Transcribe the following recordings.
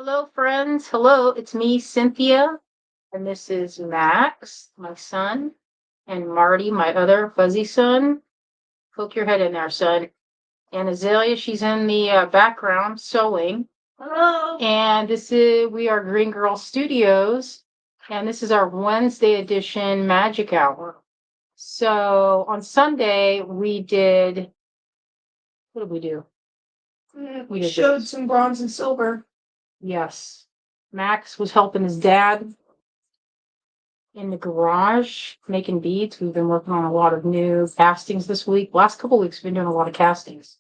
Hello, friends. Hello, it's me, Cynthia, and this is Max, my son, and Marty, my other fuzzy son. Poke your head in there, son. And Azalea, she's in the background sewing. Hello. And we are Greengirlstudios, and this is our Wednesday edition magic hour. So on Sunday we did. What did we do? We showed some bronze and silver. Yes, Max was helping his dad in the garage making beads. We've been working on a lot of new castings this week. Last couple of weeks, we've been doing a lot of castings.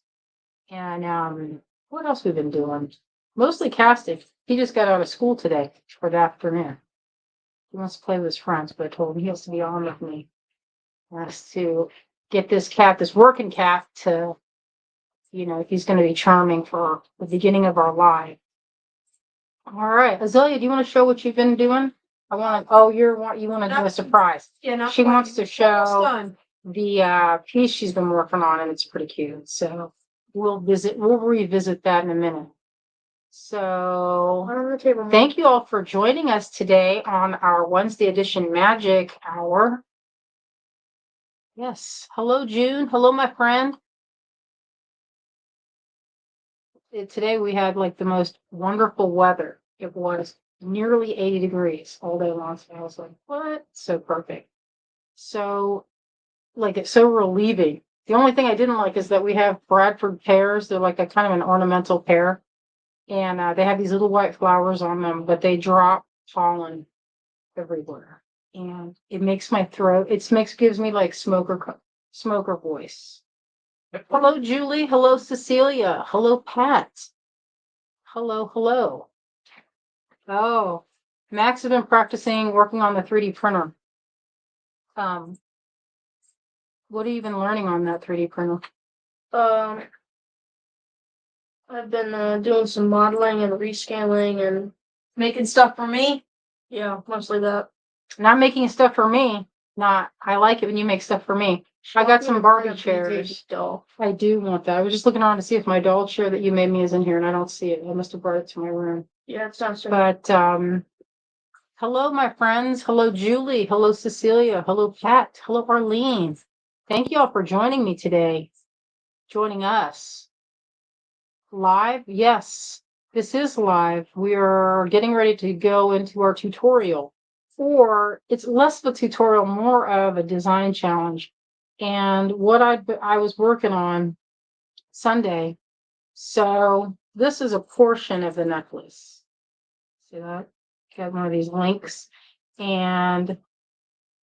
And what else we've been doing? Mostly casting. He just got out of school today for the afternoon. He wants to play with his friends, but I told him he has to be on with me. He has to get this working cat to, he's going to be charming for the beginning of our life. All right, Azalea, do you want to show what you've been doing? You want to do a surprise. Yeah, not She quite. wants to It's almost show done. the piece she's been working on, and it's pretty cute. So we'll revisit that in a minute. So On the table. thank you all for joining us today on our Wednesday edition magic hour. Yes. Hello, June. Hello, my friend. Today we had like the most wonderful weather. It was nearly 80 degrees all day long. So I was like, what? So perfect. So, like, it's so relieving. The only thing I didn't like is that we have Bradford pears. They're like a kind of an ornamental pear. And they have these little white flowers on them, but they drop pollen everywhere. And it makes my throat, gives me like smoker voice. Hello, Julie. Hello, Cecilia. Hello, Pat. Hello. Oh, Max has been practicing working on the 3D printer. What have you been learning on that 3D printer? I've been doing some modeling and rescaling and making stuff for me. Yeah, mostly that. Not making stuff for me. I like it when you make stuff for me. I got some Barbie chairs. Doll. I do want that. I was just looking around to see if my doll chair that you made me is in here, and I don't see it. I must have brought it to my room. Yeah, it's downstairs. But hello, my friends. Hello, Julie. Hello, Cecilia. Hello, Pat. Hello, Arlene. Thank you all for joining me today. Joining us live. Yes, this is live. We are getting ready to go into our tutorial. Or it's less of a tutorial, more of a design challenge. And what I was working on Sunday. So this is a portion of the necklace. See that? Got one of these links, and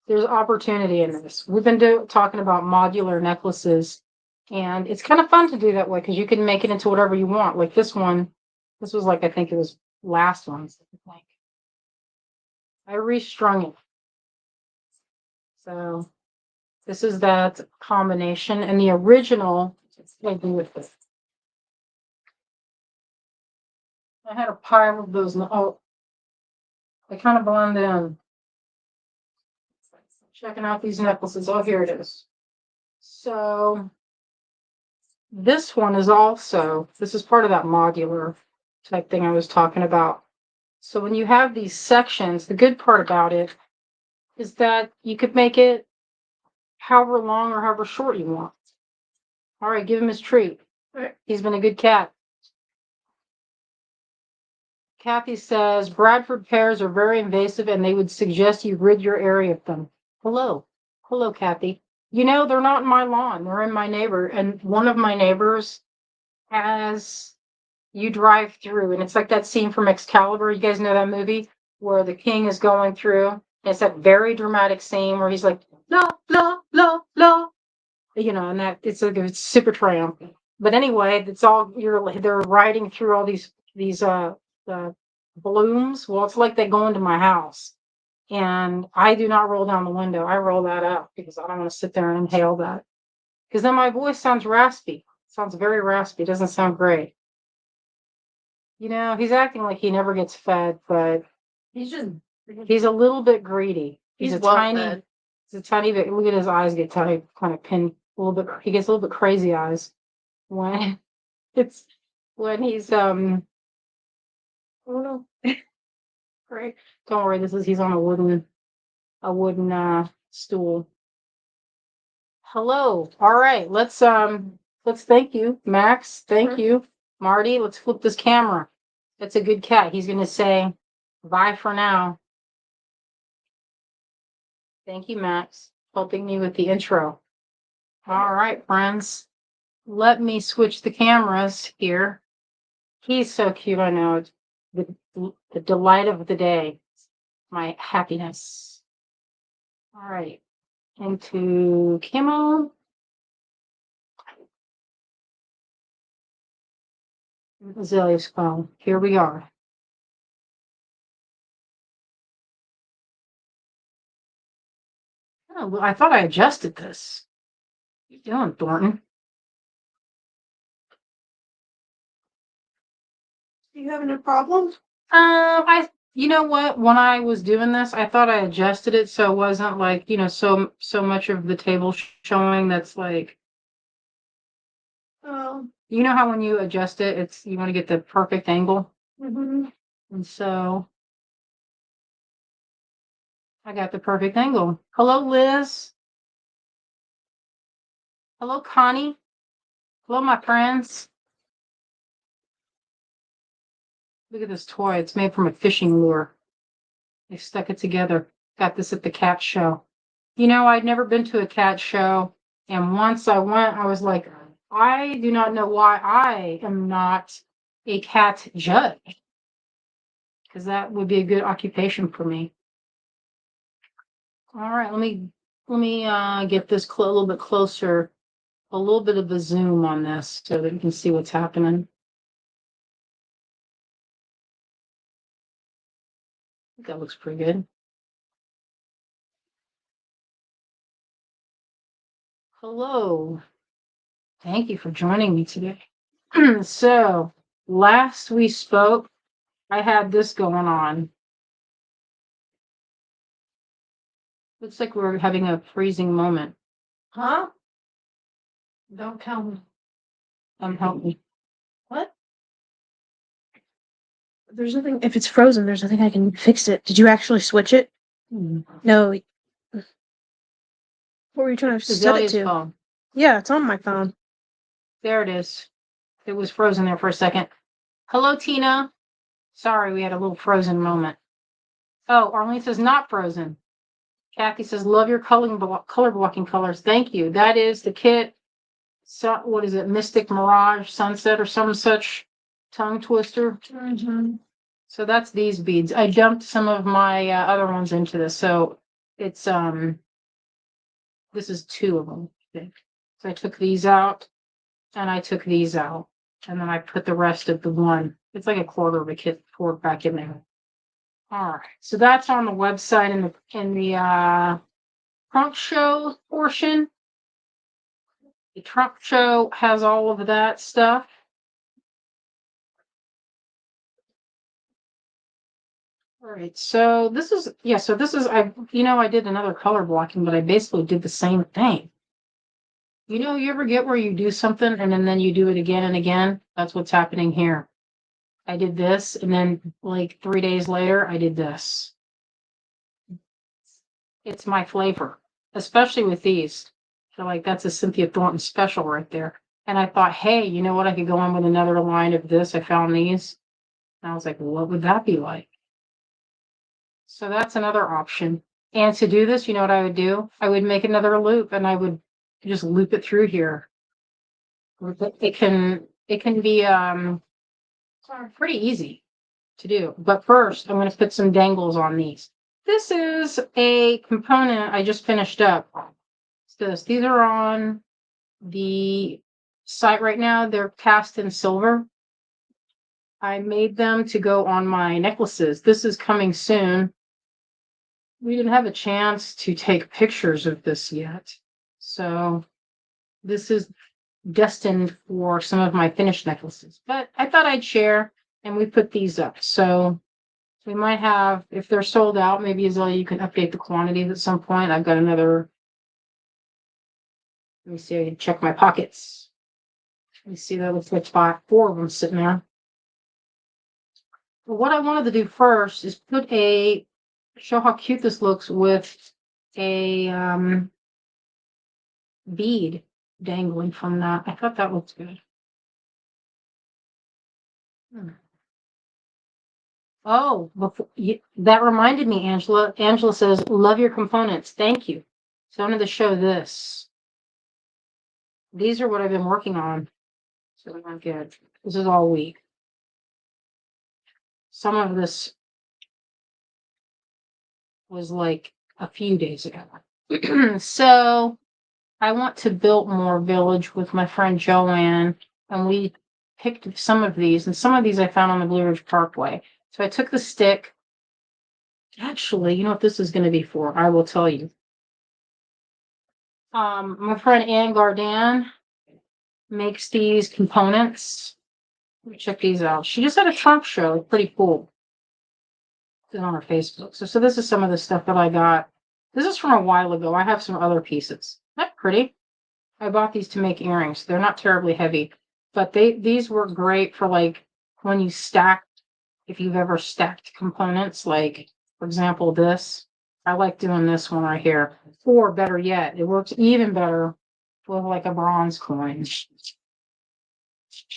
there's opportunity in this. We've been talking about modular necklaces, and it's kind of fun to do that way because you can make it into whatever you want. Like this one, this was like, I think it was last one's. I restrung it. So this is that combination, and the original, what I do with this. I had a pile of those. Oh, they kind of blend in. Checking out these necklaces. Oh, here it is. So this one is this is part of that modular type thing I was talking about. So when you have these sections, the good part about it is that you could make it however long or however short you want. All right, give him his treat. He's been a good cat. Kathy says Bradford pears are very invasive and they would suggest you rid your area of them. Hello, Kathy. They're not in my lawn. They're in my neighbor. And one of my neighbors has, you drive through, and it's like that scene from Excalibur. You guys know that movie where the king is going through. And it's that very dramatic scene where he's like, la, la, la, la. And that it's super triumphant. But anyway, they're riding through all these blooms. Well, it's like they go into my house. And I do not roll down the window. I roll that up because I don't want to sit there and inhale that. Because then my voice sounds raspy. It sounds very raspy. It doesn't sound great. He's acting like he never gets fed, but he's a little bit greedy. He's a tiny bit. Look at his eyes get tiny, kind of pinned a little bit. He gets a little bit crazy eyes when he's Oh no. Great. Don't worry, he's on a wooden stool. Hello. All right, let's thank you, Max. Thank you, Marty. Let's flip this camera. That's a good cat. He's gonna say bye for now. Thank you, Max, helping me with the intro. All right, friends. Let me switch the cameras here. He's so cute, I know. It's the delight of the day. My happiness. All right. Into camo. Azalea's phone. Here we are. Oh, well, I thought I adjusted this. What are you doing, Thornton? You having a problem? You know what? When I was doing this, I thought I adjusted it so it wasn't like, so much of the table showing that's like, Oh. you know how when you adjust it, you want to get the perfect angle. Mm-hmm. And so I got the perfect angle. Hello, Liz. Hello, Connie. Hello, my friends. Look at this toy. It's made from a fishing lure. They stuck it together. Got this at the cat show. I'd never been to a cat show. And once I went, I was like, I do not know why I am not a cat judge. Because that would be a good occupation for me. All right, let me get this a little bit closer, a little bit of a zoom on this so that you can see what's happening. I think that looks pretty good. Hello. Thank you for joining me today. So, last we spoke, I had this going on. Looks like we're having a freezing moment. Huh? Don't tell me. Help me. What? There's nothing. If it's frozen, there's nothing I can fix it. Did you actually switch it? No. What were you trying to set it Azalea's to? phone. Yeah, it's on my phone. There it is. It was frozen there for a second. Hello, Tina. Sorry, we had a little frozen moment. Oh, Arlene says not frozen. Kathy says, love your color blocking colors. Thank you. That is the kit. So, what is it? Mystic Mirage Sunset or some such tongue twister. Mm-hmm. So that's these beads. I dumped some of my other ones into this. So it's this is two of them, I think. So I took these out and I took these out. And then I put the rest of the one. It's like a quarter of a kit poured back in there. All right. So that's on the website in the trunk show portion. The trunk show has all of that stuff. All right, so this is I did another color blocking, but I basically did the same thing. You ever get where you do something and then you do it again and again? That's what's happening here. I did this, and then like 3 days later, I did this. It's my flavor, especially with these. So like that's a Cynthia Thornton special right there. And I thought, hey, you know what? I could go on with another line of this. I found these. And I was like, what would that be like? So that's another option. And to do this, you know what I would do? I would make another loop and I would just loop it through here. It can be pretty easy to do. But first, I'm going to put some dangles on these. This is a component I just finished up. These are on the site right now. They're cast in silver. I made them to go on my necklaces. This is coming soon. We didn't have a chance to take pictures of this yet. So this is destined for some of my finished necklaces. But I thought I'd share, and we put these up. So we might have, if they're sold out, maybe Azalea, you can update the quantities at some point. I've got another, let me see, I can check my pockets. Let me see, that looks like 4 of them sitting there. what I wanted to do first is show how cute this looks with a bead dangling from that. I thought that looked good. Oh, that reminded me, Angela. Angela says, love your components. Thank you. So I wanted to show this. These are what I've been working on. So they're not good. This is all week. Some of this was like a few days ago. So I want to build more village with my friend Joanne, and we picked some of these, and some of these I found on the Blue Ridge Parkway. So I took the stick. Actually, you know what this is going to be for? I will tell you. My friend Anne Gardanne makes these components. Let me check these out. She just had a trunk show. Pretty cool. It's on her Facebook. So this is some of the stuff that I got. This is from a while ago. I have some other pieces. Isn't that pretty? I bought these to make earrings. They're not terribly heavy, but these work great for like when you stack, if you've ever stacked components, like for example, this. I like doing this one right here. Or better yet, it works even better with like a bronze coin.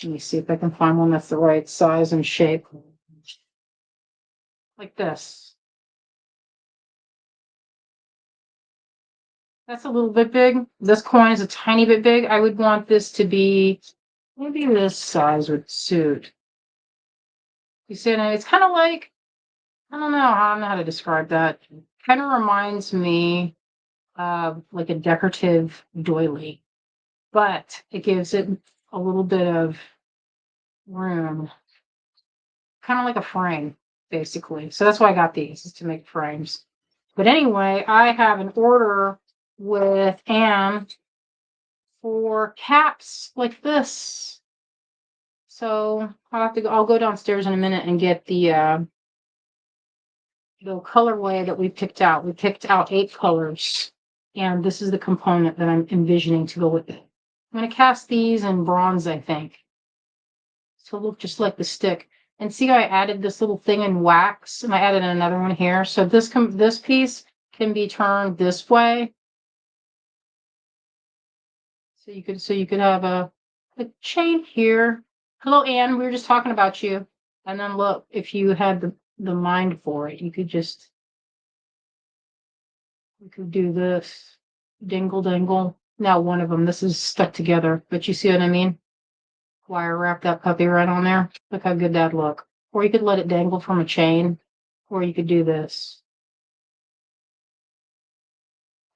Let me see if I can find one that's the right size and shape. Like this. That's a little bit big. This coin is a tiny bit big. I would want this to be, maybe this size would suit. You see, and it's kind of like, I don't know how to describe that. Kind of reminds me of like a decorative doily, but it gives it a little bit of room, kind of like a frame, basically. So that's why I got these, is to make frames. But anyway, I have an order with Anne for caps like this. So I'll go downstairs in a minute and get the colorway that we picked out. We picked out 8 colors, and this is the component that I'm envisioning to go with it. I'm going to cast these in bronze, I think. So look just like the stick. And see how I added this little thing in wax, and I added another one here. So this piece can be turned this way. So you could have a chain here. Hello, Anne. We were just talking about you. And then look, if you had the mind for it, you could do this. Dingle dangle. Now one of them. This is stuck together, but you see what I mean? Wire wrap that puppy right on there. Look how good that look. Or you could let it dangle from a chain, or you could do this.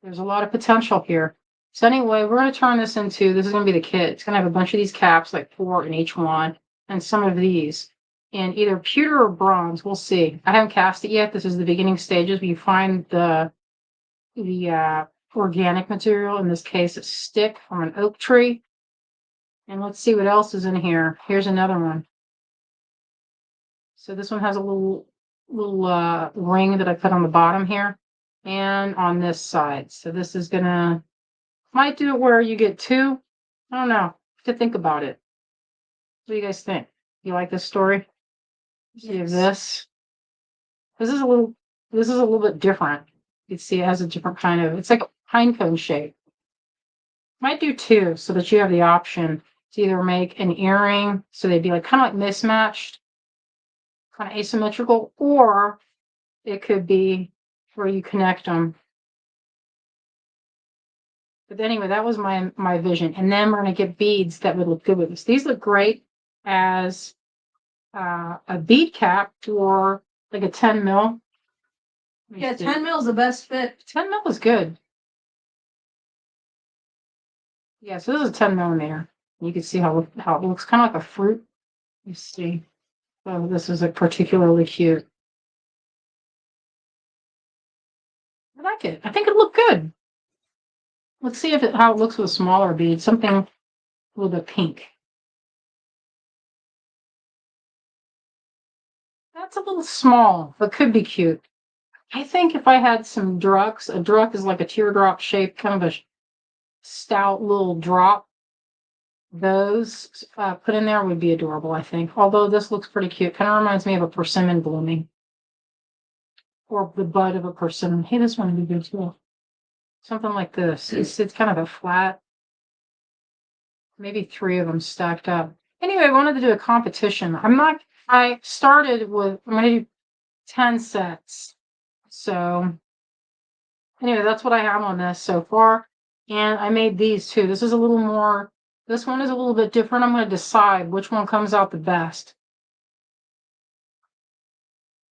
There's a lot of potential here. So anyway, we're going to turn this into, this is going to be the kit. It's going to have a bunch of these caps, like 4 in each one, and some of these in either pewter or bronze. We'll see. I haven't cast it yet. This is the beginning stages. Where you find the organic material. In this case, a stick from an oak tree. And let's see what else is in here. Here's another one. So this one has a little ring that I put on the bottom here and on this side. So this is might do it where you get 2. I don't know. To think about it. What do you guys think? You like this story? See this? This is a little bit different. You can see it has a different kind of, it's like a pine cone shape. Might do 2 so that you have the option to either make an earring, so they'd be like kind of like mismatched, kind of asymmetrical, or it could be where you connect them. But anyway, that was my vision. And then we're going to get beads that would look good with this. These look great as a bead cap or like a 10 mil. Yeah, 10 mil is the best fit. 10 mil is good. Yeah, so this is a 10 millimeter. You can see how it looks kind of like a fruit. You see. Oh, this is like particularly cute. I like it. I think it looked good. Let's see how it looks with a smaller bead. Something a little bit pink. That's a little small, but could be cute. I think if I had some drucks, a druck is like a teardrop shape, kind of a stout little drop. those put in there would be adorable, I think. Although this looks pretty cute. Kind of reminds me of a persimmon blooming. Or the bud of a persimmon. Hey, this one would be good too. Something like this. It's kind of a flat. Maybe 3 of them stacked up. Anyway, I wanted to do a competition. I started with, I'm going to do 10 sets. So anyway, that's what I have on this so far. And I made these too. This one is a little bit different. I'm going to decide which one comes out the best.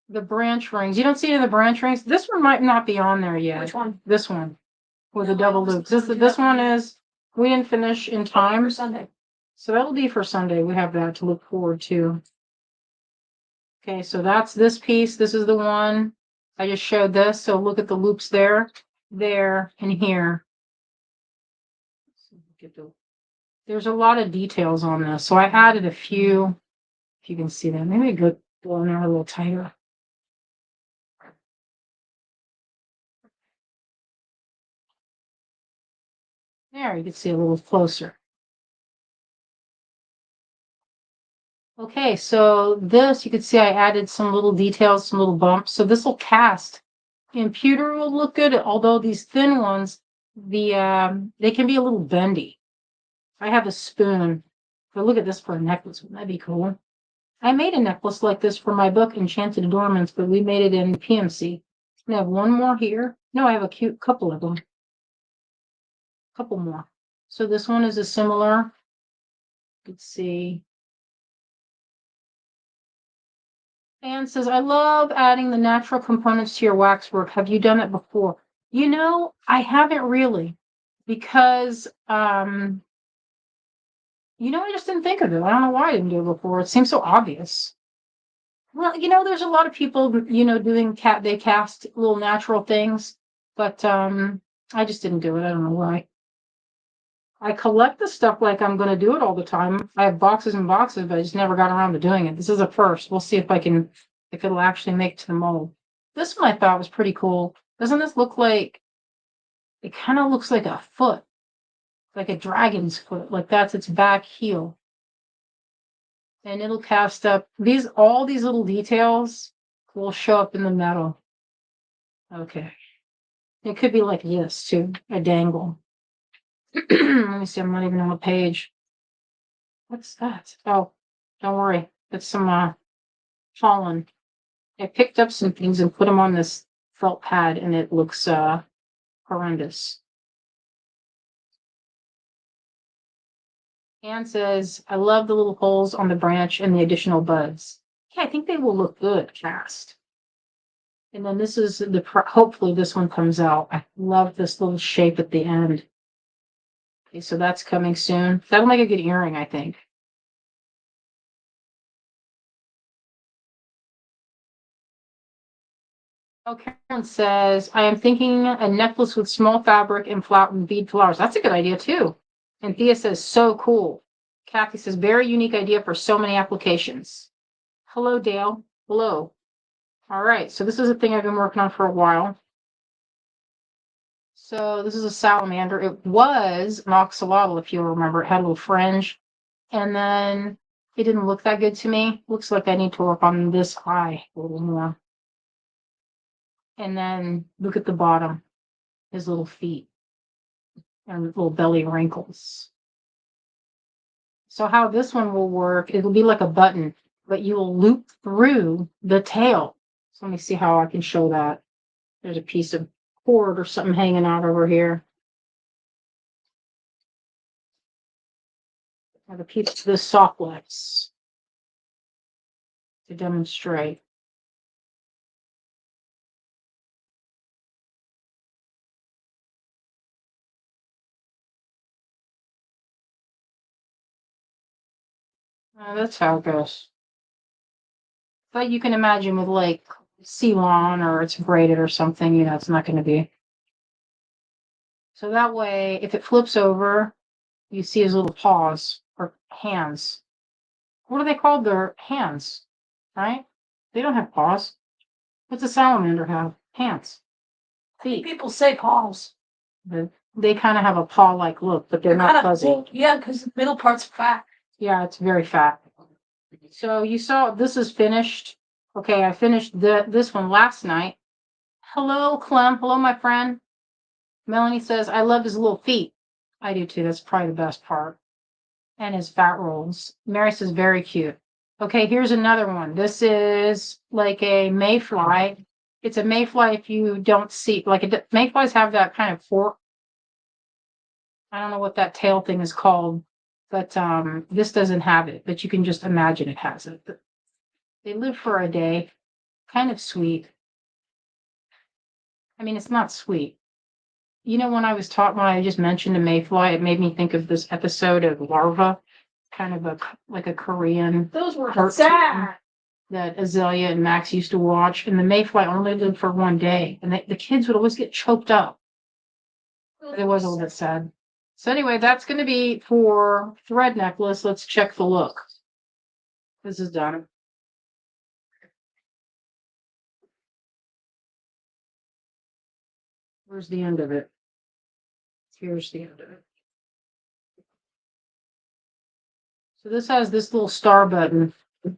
The branch rings. You don't see any of the branch rings? This one might not be on there yet. Which one? This one with the No, double I was loops. supposed to do This that one one. is, we didn't finish in time. For Sunday. So that'll be for Sunday. We have that to look forward to. Okay, so that's this piece. This is the one. I just showed this. So look at the loops there, and here. There's a lot of details on this. So I added a few, if you can see that. Maybe go in there a little tighter. There, you can see a little closer. Okay, so this, you can see I added some little details, some little bumps. So this will cast. And pewter will look good, although these thin ones, they can be a little bendy. I have a spoon. But look at this for a necklace. Wouldn't that be cool? I made a necklace like this for my book, Enchanted Adornments, but we made it in PMC. I have one more here. No, I have a cute couple of them. Couple more. So this one is a similar. Let's see. Anne says, I love adding the natural components to your waxwork. Have you done it before? You know, I haven't really, because I just didn't think of it. I don't know why I didn't do it before. It seems so obvious. Well, there's a lot of people, doing they cast little natural things, but I just didn't do it. I don't know why. I collect the stuff like I'm going to do it all the time. I have boxes and boxes, but I just never got around to doing it. This is a first. We'll see if it'll actually make it to the mold. This one I thought was pretty cool. Doesn't this look like, it kind of looks like a foot, like a dragon's foot, like that's its back heel. And it'll cast up all these little details will show up in the metal. Okay. It could be like this too, a dangle. Let me see, I'm not even on the page. What's that? Oh, don't worry. It's some fallen. I picked up some things and put them on this felt pad, and it looks horrendous. Anne says, I love the little holes on the branch and the additional buds. Yeah, I think they will look good cast. And then this is hopefully this one comes out. I love this little shape at the end. Okay, so that's coming soon. That'll make a good earring, I think. Oh, Karen says, I am thinking a necklace with small fabric and bead flowers. That's a good idea too. And Thea says, so cool. Kathy says, very unique idea for so many applications. Hello, Dale. Hello. All right, so this is a thing I've been working on for a while. So this is a salamander. It was an axolotl, if you'll remember. It had a little fringe. And then it didn't look that good to me. Looks like I need to work on this eye a little more. And then look at the bottom, his little feet and little belly wrinkles. So how this one will work, it'll be like a button, but you will loop through the tail. So let me see how I can show that. There's a piece of cord or something hanging out over here. I have a piece of this soft wax to demonstrate. That's how it goes. But you can imagine with like C-lawn or it's braided or something, it's not going to be. So that way, if it flips over, you see his little paws or hands. What are they called? They're hands, right? They don't have paws. What's a salamander have? Hands. Feet. People say paws. But they kind of have a paw-like look, but they're not fuzzy. Well, yeah, because the middle part's fat. Yeah, it's very fat. So you saw this is finished. Okay, I finished this one last night. Hello, Clem. Hello, my friend. Melanie says, I love his little feet. I do too. That's probably the best part. And his fat rolls. Mary says, very cute. Okay, here's another one. This is like a mayfly. It's a mayfly if you don't see, like mayflies have that kind of fork. I don't know what that tail thing is called, but this doesn't have it, but you can just imagine it has it. They live for a day. Kind of sweet. I mean, it's not sweet. You know, when I just mentioned a mayfly, it made me think of this episode of Larva, kind of like a Korean Those were cartoon sad. that Azalea and Max used to watch, and the mayfly only lived for one day, and the kids would always get choked up. It was a little bit sad. So anyway, that's going to be for thread necklace. Let's check the look. This is done. Where's the end of it? Here's the end of it. So this has this little star button.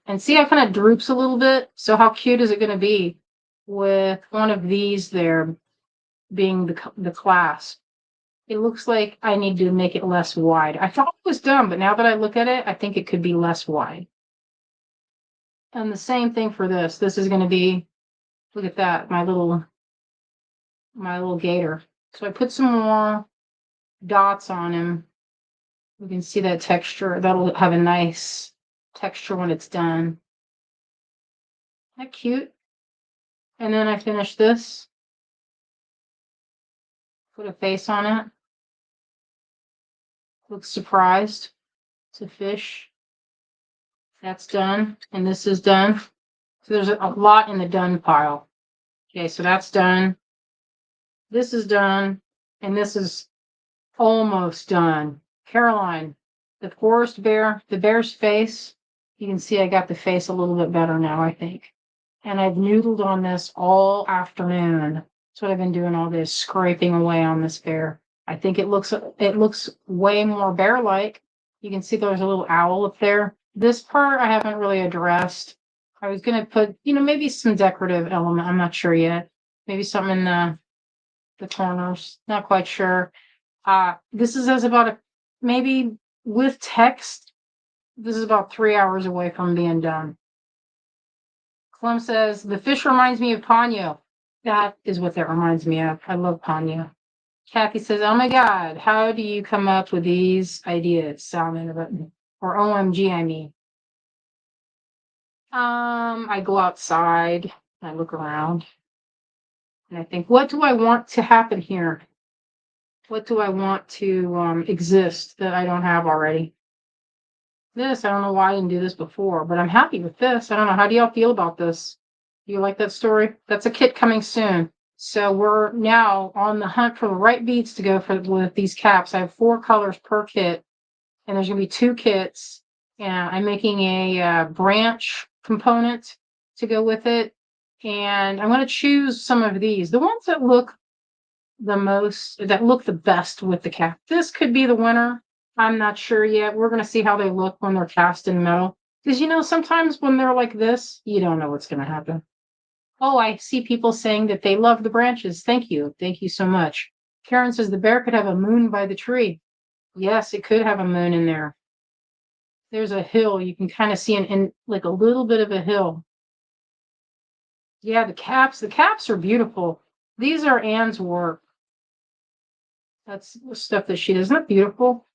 And see how it kind of droops a little bit? So how cute is it going to be with one of these there being the clasp? It looks like I need to make it less wide. I thought it was done, but now that I look at it, I think it could be less wide. And the same thing for this. This is going to be, look at that, my little gator. So I put some more dots on him. You can see that texture. That'll have a nice texture when it's done. Isn't that cute? And then I finish this. Put a face on it. Looks surprised. It's a fish. That's done. And this is done. So there's a lot in the done pile. Okay, so that's done. This is done. And this is almost done. Caroline, the forest bear, the bear's face. You can see I got the face a little bit better now, I think. And I've noodled on this all afternoon. That's what I've been doing all this, scraping away on this bear. I think it looks way more bear-like. You can see there's a little owl up there. This part I haven't really addressed. I was going to put, maybe some decorative element. I'm not sure yet. Maybe something in the corners. Not quite sure. This is about maybe with text, this is about 3 hours away from being done. Clem says, the fish reminds me of Ponyo. That is what that reminds me of. I love Ponyo. Kathy says, oh my God, how do you come up with these ideas? Salmon or OMG, I mean. I go outside, I look around, and I think, what do I want to happen here? What do I want to exist that I don't have already? This, I don't know why I didn't do this before, but I'm happy with this. I don't know. How do y'all feel about this? Do you like that story? That's a kit coming soon. So we're now on the hunt for the right beads to go with these caps. I have 4 colors per kit, and there's going to be 2 kits. And I'm making a branch component to go with it. And I'm going to choose some of these. The ones that look the best with the cap. This could be the winner. I'm not sure yet. We're going to see how they look when they're cast in metal. Because, sometimes when they're like this, you don't know what's going to happen. Oh, I see people saying that they love the branches. Thank you. Thank you so much. Karen says the bear could have a moon by the tree. Yes, it could have a moon in there. There's a hill. You can kind of see like a little bit of a hill. Yeah, the caps are beautiful. These are Anne's work. That's the stuff that she does. Isn't that beautiful?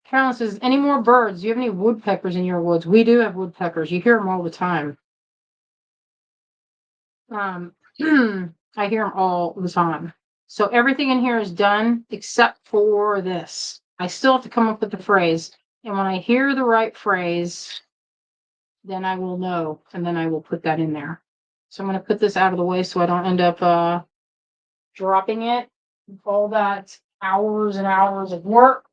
Carolyn says, any more birds? Do you have any woodpeckers in your woods? We do have woodpeckers. You hear them all the time. I hear them all the time. So everything in here is done except for this. I still have to come up with the phrase. And when I hear the right phrase, then I will know. And then I will put that in there. So I'm going to put this out of the way so I don't end up dropping it. All that hours and hours of work.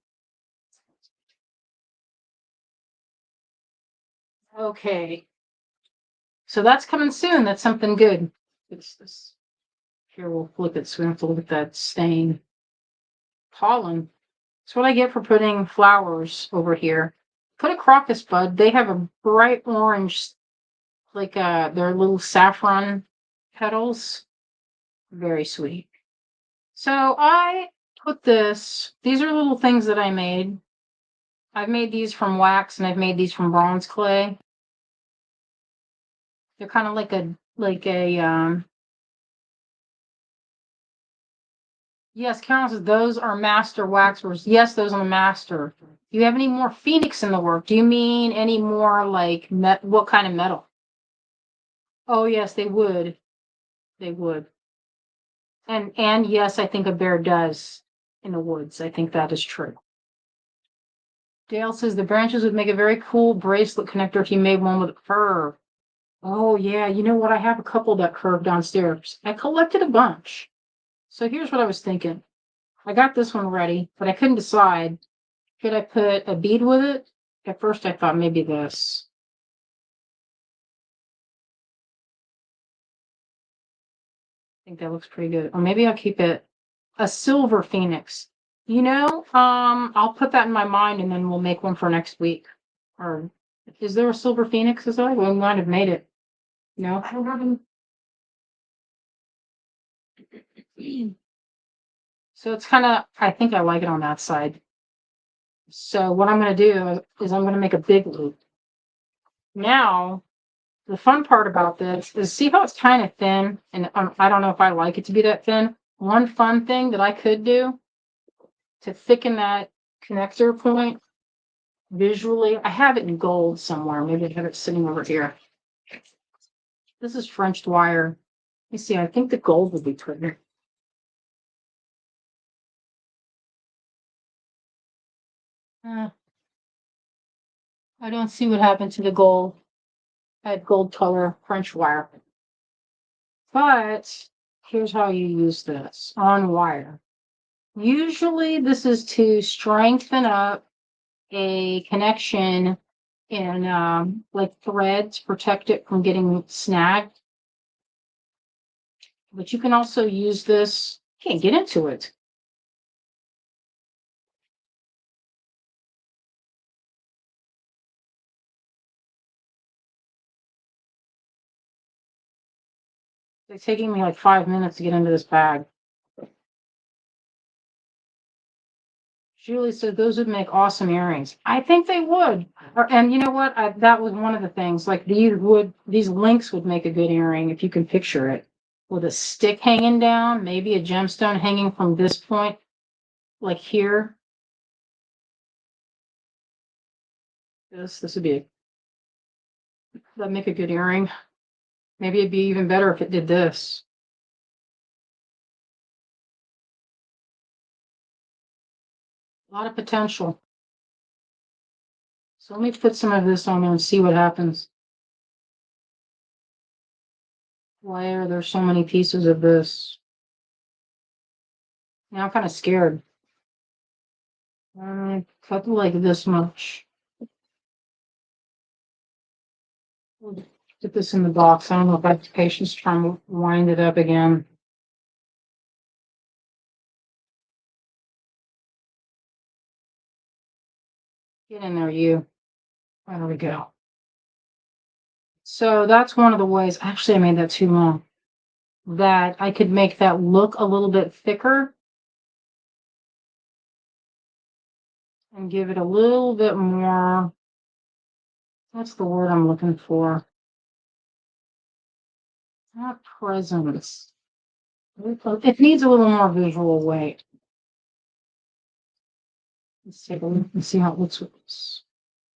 Okay. So that's coming soon. That's something good. It's this. Here, we'll flip it so we don't have to look at that stain. pollen. That's what I get for putting flowers over here. Put a crocus bud. They have a bright orange, like their little saffron petals. Very sweet. So I put this, these are little things that I made. I've made these from wax and I've made these from bronze clay. They're kind of like a yes, Carol says those are master waxers. Yes, those are the master. Do you have any more phoenix in the work? Do you mean any more like what kind of metal? Oh yes, they would. They would. And yes, I think a bear does in the woods. I think that is true. Dale says the branches would make a very cool bracelet connector if you made one with a curve. Oh yeah, you know what? I have a couple that curve downstairs. I collected a bunch. So here's what I was thinking. I got this one ready, but I couldn't decide. Should I put a bead with it? At first I thought maybe this. I think that looks pretty good. Or maybe I'll keep it a silver phoenix. You know, I'll put that in my mind and then we'll make one for next week. Or is there a silver phoenix as well? We might have made it. No, I don't have any. So it's kind of, I think I like it on that side. So what I'm going to do is I'm going to make a big loop. Now, the fun part about this is see how it's kind of thin, and I don't know if I like it to be that thin. One fun thing that I could do to thicken that connector point visually, I have it in gold somewhere. Maybe I have it sitting over here. This is Frenched wire. You see, I think the gold would be pretty. I don't see what happened to the gold. I had gold color French wire. But here's how you use this on wire. Usually this is to strengthen up a connection in like thread to protect it from getting snagged. But you can also use this, can't get into it. It's taking me like 5 minutes to get into this bag. Julie said those would make awesome earrings. I think they would. And you know what? That was one of the things. Like these links would make a good earring if you can picture it. With a stick hanging down, maybe a gemstone hanging from this point, like here. This would be that'd make a good earring. Maybe it'd be even better if it did this. A lot of potential. So let me put some of this on there and see what happens. Why are there so many pieces of this? Now I'm kind of scared. Cut like this much. We'll put this in the box. I don't know if I have patience to try and wind it up again. Get in there, you. There we go. So that's one of the ways. Actually, I made that too long. That I could make that look a little bit thicker and give it a little bit more. What's the word I'm looking for? Not presence. It needs a little more visual weight. Let's take a look and see how it looks with this.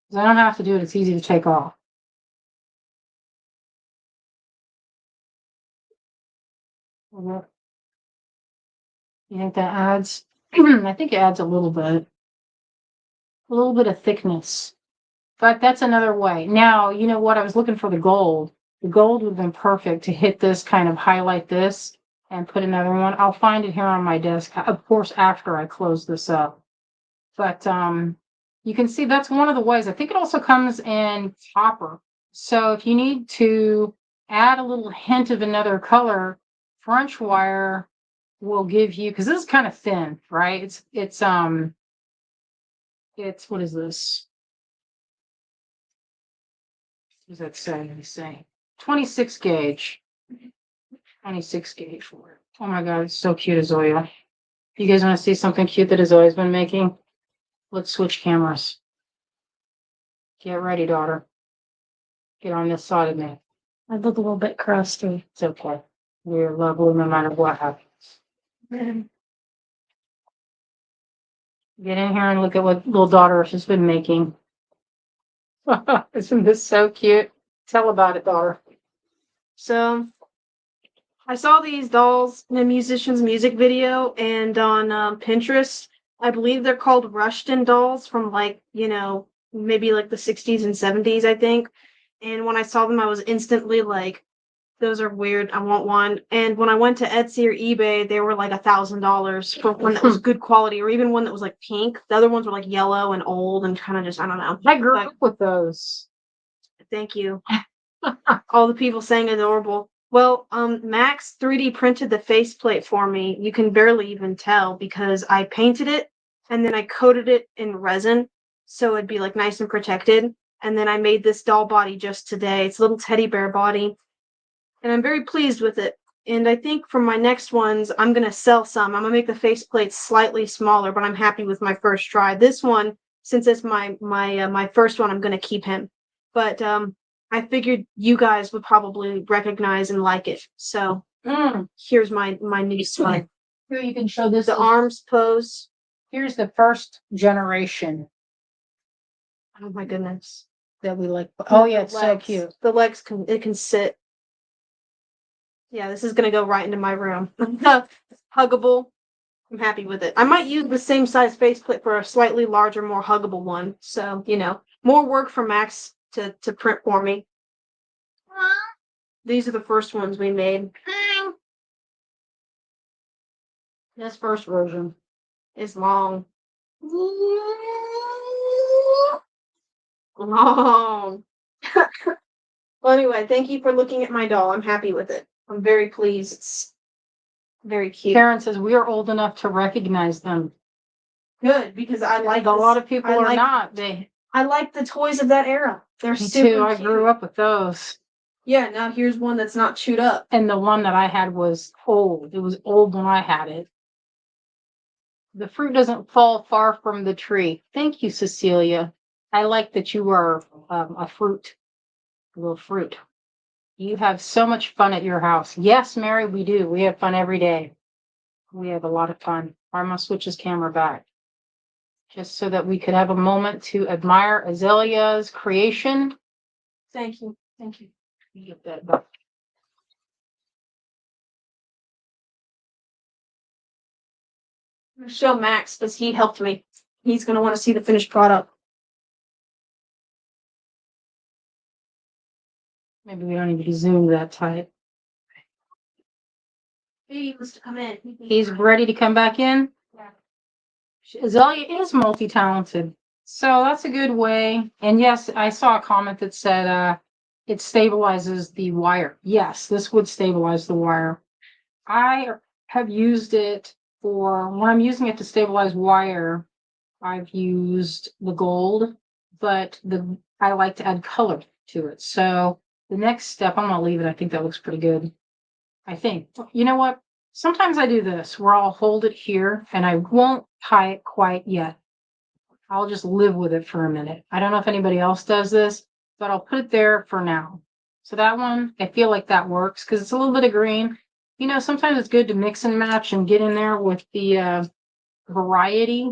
Because I don't have to do it. It's easy to take off. You think that adds? I think it adds a little bit of thickness. But that's another way. Now, you know what? I was looking for the gold. The gold would have been perfect to hit this, kind of highlight this, and put another one. I'll find it here on my desk, of course, after I close this up. But you can see that's one of the ways. I think it also comes in copper. So if you need to add a little hint of another color, French wire will give you, because this is kind of thin, right? It's what is this? What does that say? Let me say 26 gauge. 26 gauge for it. Oh my god, it's so cute, Azoya. You guys want to see something cute that Azoya's been making? Let's switch cameras. Get ready, daughter. Get on this side of me. I look a little bit crusty. It's okay. We're lovely no matter what happens. Get in here and look at what little daughter has been making. Isn't this so cute? Tell about it, daughter. So I saw these dolls in a musician's music video and on Pinterest. I believe they're called Rushton dolls from like, maybe like the 60s and 70s, I think. And when I saw them, I was instantly like, those are weird. I want one. And when I went to Etsy or eBay, they were like $1,000 for one that was good quality, or even one that was like pink. The other ones were like yellow and old and kind of just, I don't know. I grew up with those. Thank you. All the people saying adorable. Well, Max 3D printed the faceplate for me. You can barely even tell because I painted it and then I coated it in resin so it'd be like nice and protected. And then I made this doll body just today. It's a little teddy bear body. And I'm very pleased with it. And I think for my next ones, I'm going to sell some. I'm going to make the faceplate slightly smaller, but I'm happy with my first try. This one, since it's my first one, I'm going to keep him. But I figured you guys would probably recognize and like it. So here's my new spine. Here you can show this. The arms pose. Here's the first generation Oh my goodness. that we like. Oh yeah, The it's so legs. cute. The legs can sit. Yeah, this is gonna go right into my room. Huggable. I'm happy with it. I might use the same size faceplate for a slightly larger, more huggable one. So, more work for Max to print for me. These are the first ones we made. This first version. It's long. Long. Well, anyway, thank you for looking at my doll. I'm happy with it. I'm very pleased. It's very cute. Karen says we are old enough to recognize them. Good, because I like a this- lot of people I are like- not. I like the toys of that era. They're Me super too. I cute. grew up with those. Yeah, now here's one that's not chewed up. And the one that I had was old. It was old when I had it. The fruit doesn't fall far from the tree. Thank you, Cecilia. I like that you are a little fruit. You have so much fun at your house. Yes, Mary, we do. We have fun every day. We have a lot of fun. I'm going to switch his camera back just so that we could have a moment to admire Azalea's creation. Thank you. Thank you. You get that back. I'm gonna show Max because he helped me. He's gonna want to see the finished product. Maybe we don't need to be zoomed that tight. He wants to come in. He's ready to come back in. Yeah. Azalea is multi-talented, so that's a good way. And yes, I saw a comment that said it stabilizes the wire. Yes, this would stabilize the wire. I have used it for when I'm using it to stabilize wire. I've used the gold, but I like to add color to it. So the next step, I'm gonna leave it. I think that looks pretty good. I think. You know what? Sometimes I do this where I'll hold it here and I won't tie it quite yet. I'll just live with it for a minute. I don't know if anybody else does this, but I'll put it there for now. So that one, I feel like that works because it's a little bit of green. Sometimes it's good to mix and match and get in there with the variety.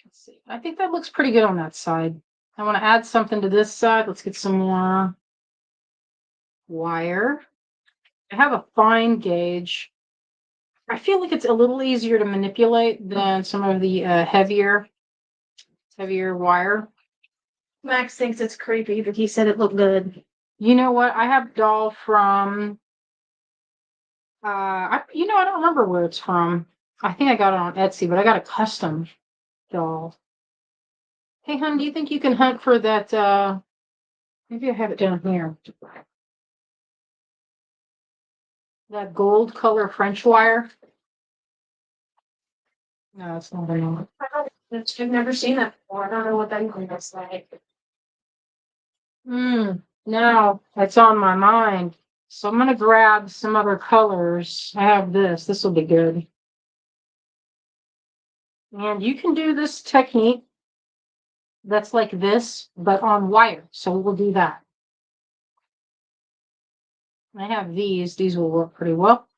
Let's see. I think that looks pretty good on that side. I want to add something to this side. Let's get some more wire. I have a fine gauge. I feel like it's a little easier to manipulate than some of the heavier wire. Max thinks it's creepy, but he said it looked good. You know what? I have a doll from. I don't remember where it's from. I think I got it on Etsy, but I got a custom doll. Hey, hon, do you think you can hunt for that? Maybe I have it down here. That gold color French wire. No, it's not enough. I've never seen that before. I don't know what that even looks like. Now it's on my mind. So I'm gonna grab some other colors. I have this. This will be good. And you can do this technique that's like this, but on wire. So we'll do that. I have these. These will work pretty well.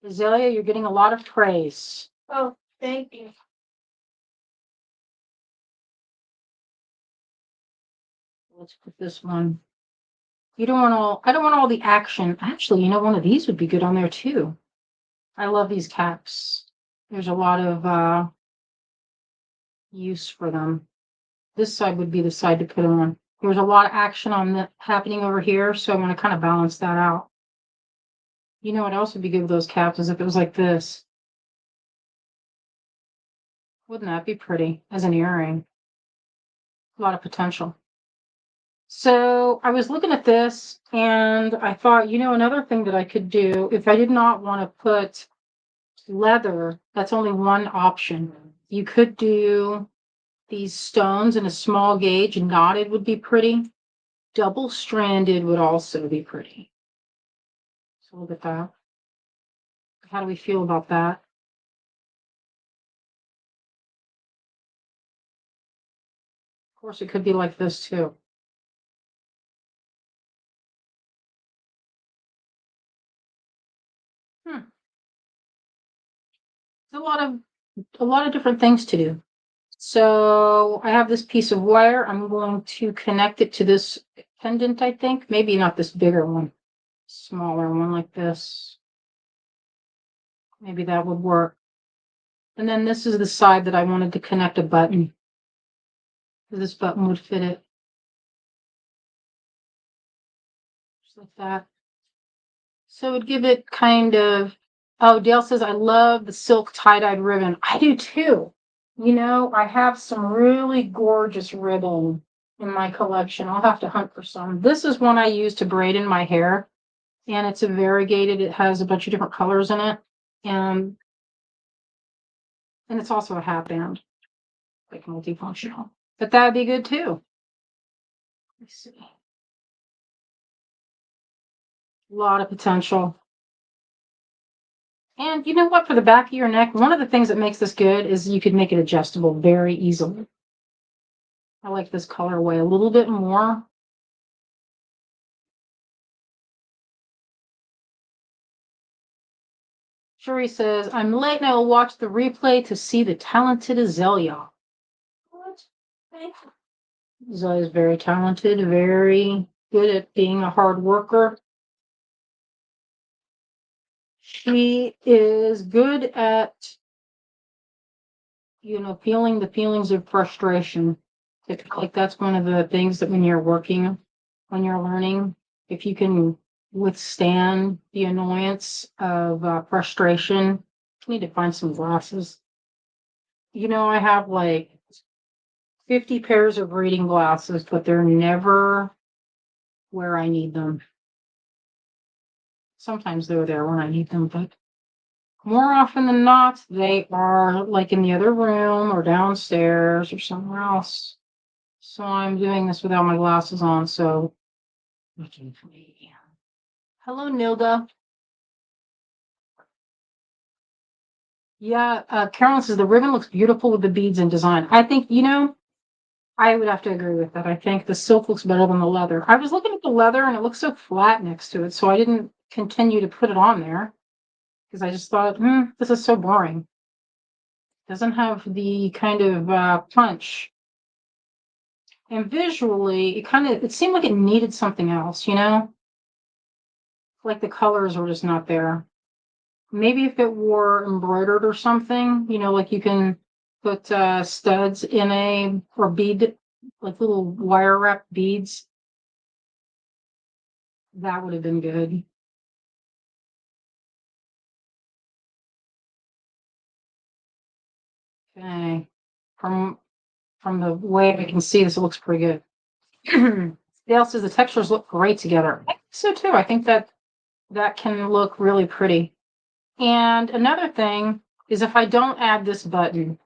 Azalea, you're getting a lot of praise. Oh, thank you. Let's put this one. You don't want all, I don't want all the action. Actually, one of these would be good on there too. I love these caps. There's a lot of use for them. This side would be the side to put them on. There's a lot of action on the happening over here, so I'm going to kind of balance that out. You know what else would be good with those caps is if it was like this. Wouldn't that be pretty as an earring? A lot of potential. So I was looking at this and I thought, another thing that I could do if I did not want to put leather, that's only one option. You could do these stones in a small gauge, knotted would be pretty. Double stranded would also be pretty. So look at that. How do we feel about that? Of course, it could be like this too. There's a lot of different things to do. So I have this piece of wire. I'm going to connect it to this pendant, I think. Maybe not this bigger one, smaller one like this. Maybe that would work. And then this is the side that I wanted to connect a button. This button would fit it. Just like that. So it would give it kind of, oh, Dale says, I love the silk tie-dyed ribbon. I do too. I have some really gorgeous ribbon in my collection. I'll have to hunt for some. This is one I use to braid in my hair. And it's a variegated. It has a bunch of different colors in it. And it's also a hat band, like multifunctional. But that'd be good too. Let's see. A lot of potential. And you know what? For the back of your neck, one of the things that makes this good is you could make it adjustable very easily. I like this colorway a little bit more. Shuri says, I'm late and I will watch the replay to see the talented Azalea. What? Azalea is very talented, very good at being a hard worker. She is good at, feeling the feelings of frustration. Like that's one of the things that when you're working, when you're learning, if you can withstand the annoyance of frustration, you need to find some glasses. I have like 50 pairs of reading glasses, but they're never where I need them. Sometimes they're there when I need them, but more often than not, they are like in the other room or downstairs or somewhere else. So I'm doing this without my glasses on, so looking for me. Hello, Nilda. Yeah, Carolyn says the ribbon looks beautiful with the beads and design. I think, I would have to agree with that. I think the silk looks better than the leather. I was looking at the leather and it looks so flat next to it, so I didn't continue to put it on there because I just thought, this is so boring. Doesn't have the kind of punch. And visually, it seemed like it needed something else, Like the colors were just not there. Maybe if it were embroidered or something, like you can put studs in or bead, like little wire wrap beads. That would have been good. Okay. From the way I can see this, it looks pretty good. Dale says the textures look great together. So too, I think that can look really pretty. And another thing is if I don't add this button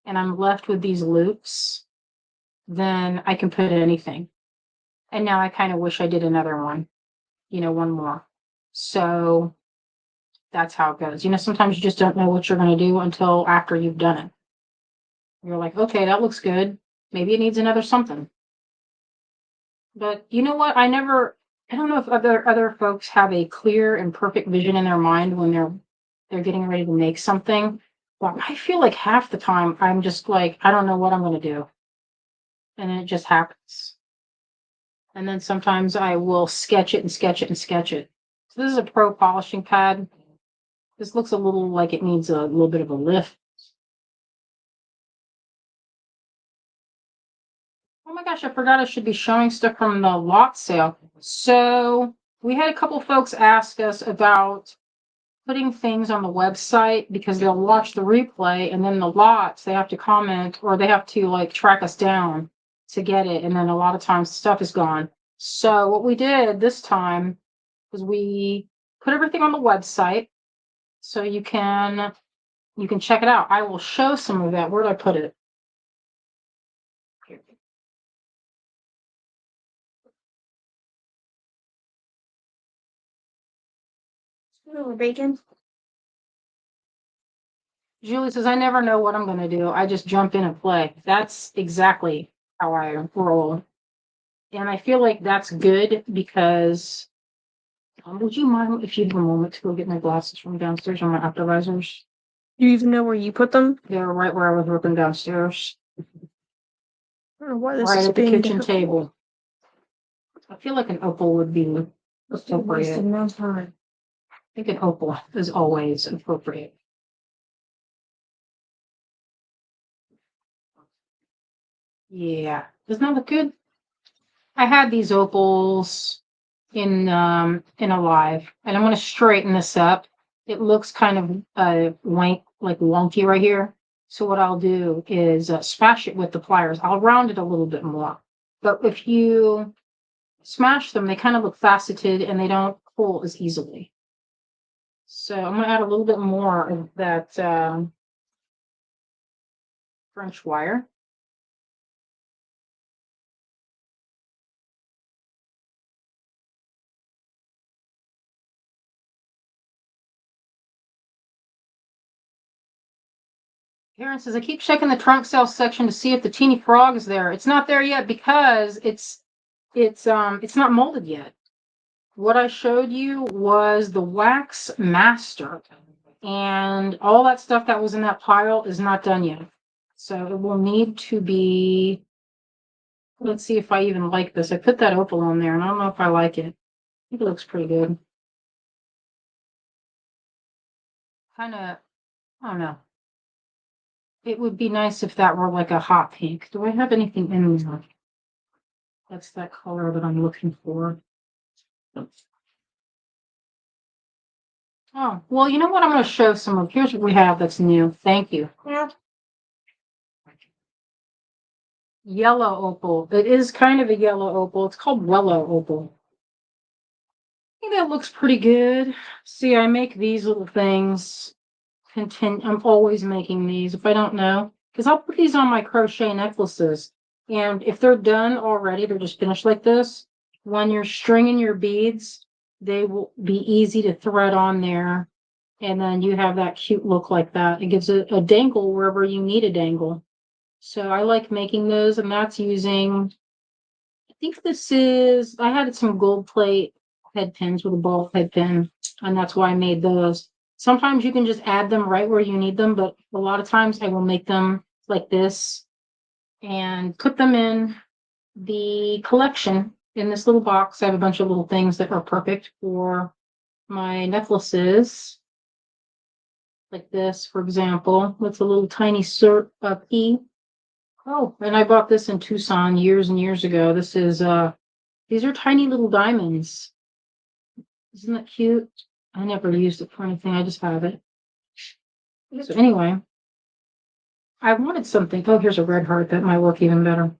and I'm left with these loops, then I can put anything. And now I kind of wish I did another one, one more. So that's how it goes. Sometimes you just don't know what you're going to do until after you've done it. You're like, okay, that looks good. Maybe it needs another something. But you know what? I don't know if other folks have a clear and perfect vision in their mind when they're getting ready to make something. But I feel like half the time I'm just like, I don't know what I'm going to do. And then it just happens. And then sometimes I will sketch it and sketch it and sketch it. So this is a pro polishing pad. This looks a little like it needs a little bit of a lift. Oh my gosh, I forgot I should be showing stuff from the lot sale. So we had a couple folks ask us about putting things on the website because they'll watch the replay and then the lots, they have to comment or they have to like track us down to get it. And then a lot of times stuff is gone. So what we did this time was we put everything on the website so you can check it out. I will show some of that. Where did I put it? Here. Little bacon. Julie says, I never know what I'm going to do. I just jump in and play. That's exactly how I roll. And I feel like that's good because would you mind if you have a moment to go get my glasses from downstairs on my optovisors? Do you even know where you put them? They're right where I was working downstairs. I don't know why this Right is at the being kitchen difficult. table. I feel like an opal would be appropriate. No time. I think an opal is always appropriate. Yeah. Doesn't that look good? I had these opals in Alive, and I'm going to straighten this up. It looks kind of wonky right here. So what I'll do is smash it with the pliers. I'll round it a little bit more. But if you smash them, they kind of look faceted and they don't pull as easily. So I'm going to add a little bit more of that French wire. Karen says, I keep checking the trunk sale section to see if the teeny frog is there. It's not there yet because it's not molded yet. What I showed you was the wax master, and all that stuff that was in that pile is not done yet. So it will need to be, let's see if I even like this. I put that opal on there and I don't know if I like it. I think it looks pretty good. Kind of, I don't know. It would be nice if that were like a hot pink. Do I have anything in there? That's that color that I'm looking for. Oh, well, you know what? I'm going to show some of, here's what we have that's new. Thank you. Yeah. Yellow opal. It is kind of a yellow opal. It's called Wellow opal. I think that looks pretty good. See, I make these little things. I'm always making these if I don't know. Because I'll put these on my crochet necklaces. And if they're done already, they're just finished like this. When you're stringing your beads, they will be easy to thread on there. And then you have that cute look like that. It gives a dangle wherever you need a dangle. So I like making those, and that's using, I think this is, I had some gold plate head pins with a ball head pin, and that's why I made those. Sometimes you can just add them right where you need them, but a lot of times I will make them like this and put them in the collection in this little box. I have a bunch of little things that are perfect for my necklaces. Like this, for example, with a little tiny sort of E. Oh, and I bought this in Tucson years and years ago. This is these are tiny little diamonds. Isn't that cute? I never used it for anything. I just have it. So anyway, I wanted something. Oh, here's a red heart. That might work even better.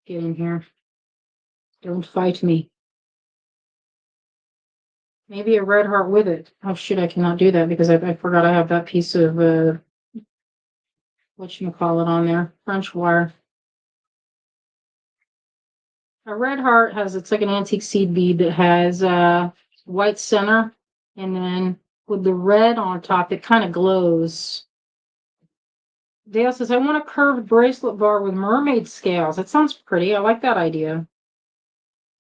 Get in here. Don't fight me. Maybe a red heart with it. Oh shoot, I cannot do that because I forgot I have that piece of whatchamacallit on there. French wire. A red heart has, it's like an antique seed bead that has white center, and then with the red on top, it kind of glows. Dale says, I want a curved bracelet bar with mermaid scales. That sounds pretty. I like that idea.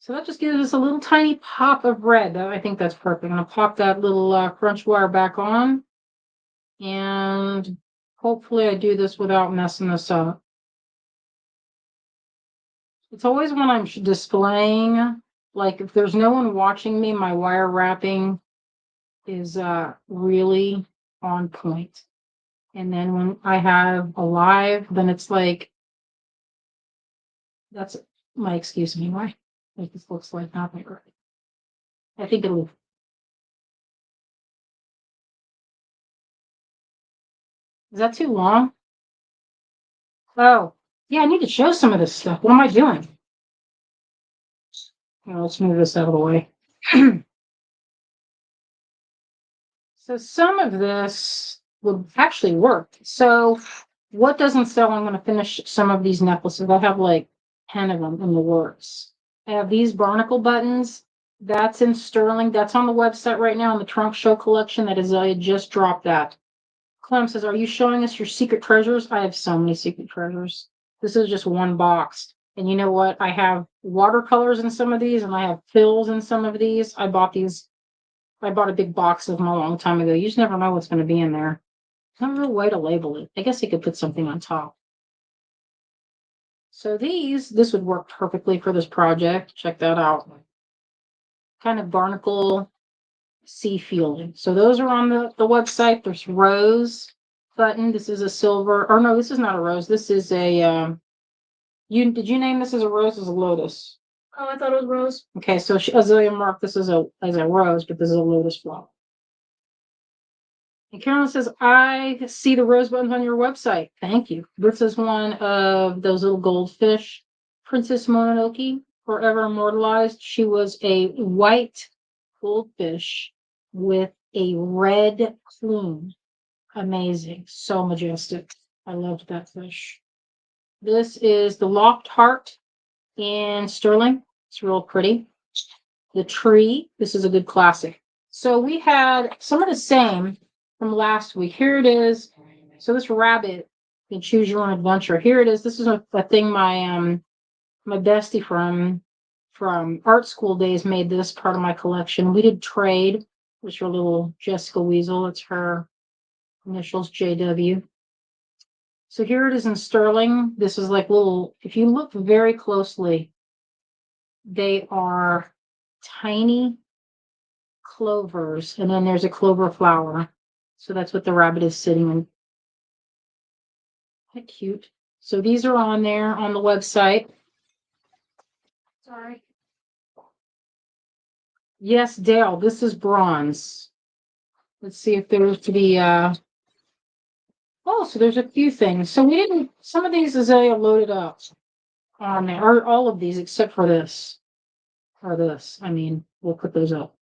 So that just gives us a little tiny pop of red. I think that's perfect. I'm going to pop that little French wire back on. And hopefully I do this without messing this up. It's always when I'm displaying, like if there's no one watching me, my wire wrapping is really on point. And then when I have a live, then it's like, that's my excuse anyway. Like this looks like nothing. I think it'll. Is that too long? Oh, yeah, I need to show some of this stuff. What am I doing? Well, let's move this out of the way. So some of this would actually work. So what doesn't sell? I'm going to finish some of these necklaces. I have like 10 of them in the works. I have these barnacle buttons. That's in sterling. That's on the website right now in the trunk show collection. That is, I just dropped that. Clem says, are you showing us your secret treasures? I have so many secret treasures. This is just one box. And you know what? I have watercolors in some of these, and I have fills in some of these. I bought a big box of them a long time ago. You just never know what's going to be in there. There's no real way to label it. I guess you could put something on top. So this would work perfectly for this project. Check that out. Kind of barnacle sea feeling. So those are on the website. There's rose button. This is a silver, or no, this is not a rose. This is a, did you name this as a rose or as a lotus? Oh, I thought it was rose. Okay, so Azalea marked this as a rose, but this is a lotus flower. And Carolyn says, I see the rose buttons on your website. Thank you. This is one of those little goldfish. Princess Mononoke, forever immortalized. She was a white goldfish with a red plume. Amazing. So majestic. I loved that fish. This is the Loft Heart in sterling. It's real pretty. The tree. This is a good classic. So we had some of the same from last week. Here it is. So this rabbit, you can choose your own adventure. Here it is. This is a thing my bestie from art school days made this part of my collection. We did trade, which are little Jessica Weasel. It's her initials, JW. So here it is in sterling. This is like little, if you look very closely, they are tiny clovers, and then there's a clover flower. So that's what the rabbit is sitting in. Isn't that cute? So these are on there on the website. Sorry. Yes, Dale, this is bronze. Let's see if there's to be oh, so there's a few things. So we didn't, some of these Azalea loaded up on there, or all of these except for this. Or this. I mean, we'll put those up.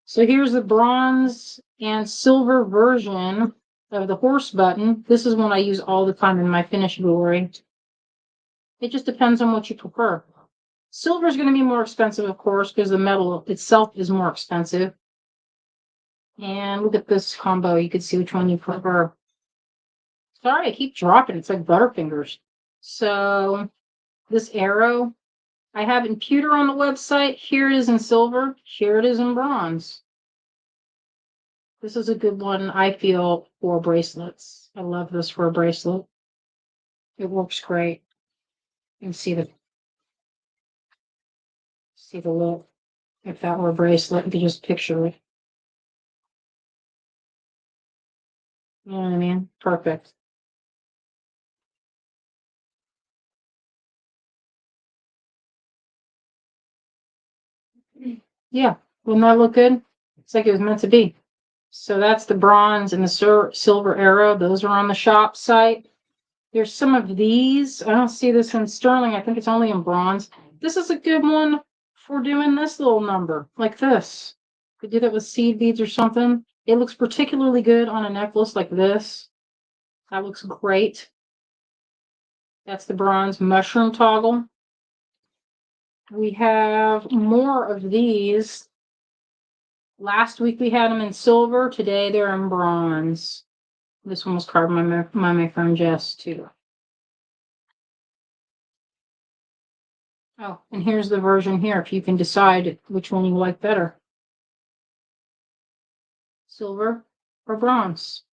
So here's the bronze and silver version of the horse button. This is one I use all the time in my finished jewelry. It just depends on what you prefer. Silver is going to be more expensive, of course, because the metal itself is more expensive. And look at this combo. You can see which one you prefer. Sorry, I keep dropping. It's like Butterfingers. So this arrow, I have in pewter on the website. Here it is in silver. Here it is in bronze. This is a good one, I feel, for bracelets. I love this for a bracelet. It works great. You can see the look. If that were a bracelet, you could just picture it. You know what I mean? Perfect. Yeah, wouldn't that look good? It's like it was meant to be. So that's the bronze and the silver arrow. Those are on the shop site. There's some of these. I don't see this in sterling. I think it's only in bronze. This is a good one for doing this little number, like this. Could do that with seed beads or something. It looks particularly good on a necklace like this. That looks great. That's the bronze mushroom toggle. We have more of these. Last week we had them in silver. Today they're in bronze. This one was carved by my friend Jess too. Oh, and here's the version here if you can decide which one you like better. Silver or bronze.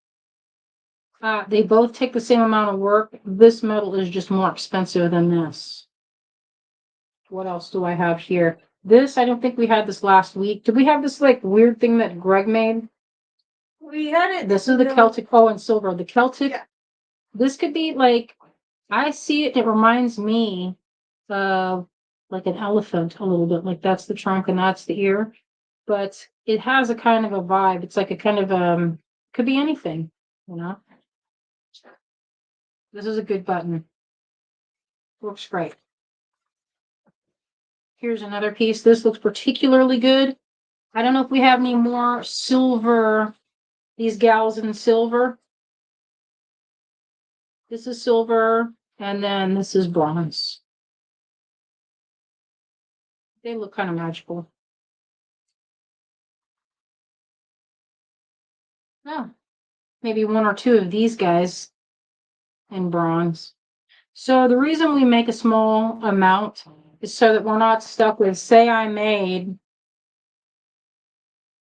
They both take the same amount of work. This metal is just more expensive than this. What else do I have here? This, I don't think we had this last week. Did we have this like weird thing that Greg made? We had it. This is the Celtic, oh, and silver. The Celtic, Yeah. This could be like, I see it, it reminds me of like an elephant a little bit. Like that's the trunk and that's the ear. But it has a kind of a vibe. It's like a kind of, could be anything, you know? This is a good button. Works great. Here's another piece. This looks particularly good. I don't know if we have any more silver, these gals in silver. This is silver, and then this is bronze. They look kind of magical. Oh, maybe one or two of these guys in bronze. So the reason we make a small amount is so that we're not stuck with, say I made,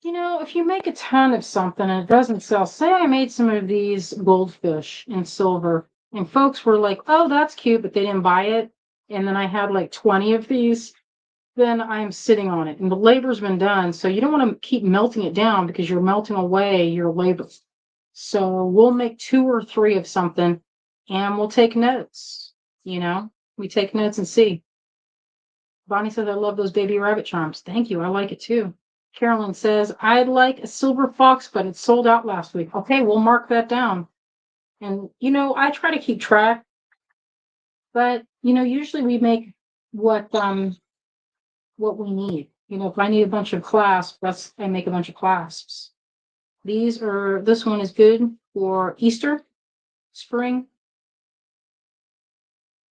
you know, if you make a ton of something and it doesn't sell, say I made some of these goldfish in silver and folks were like, oh, that's cute, but they didn't buy it. And then I had like 20 of these, then I'm sitting on it and the labor's been done. So you don't want to keep melting it down because you're melting away your labor. So we'll make 2 or 3 of something and we'll take notes, you know, we take notes and see. Bonnie says, I love those baby rabbit charms. Thank you. I like it too. Carolyn says, I'd like a silver fox, but it sold out last week. Okay, we'll mark that down. And, you know, I try to keep track, but, you know, usually we make what we need. You know, if I need a bunch of clasps, I make a bunch of clasps. This one is good for Easter, spring.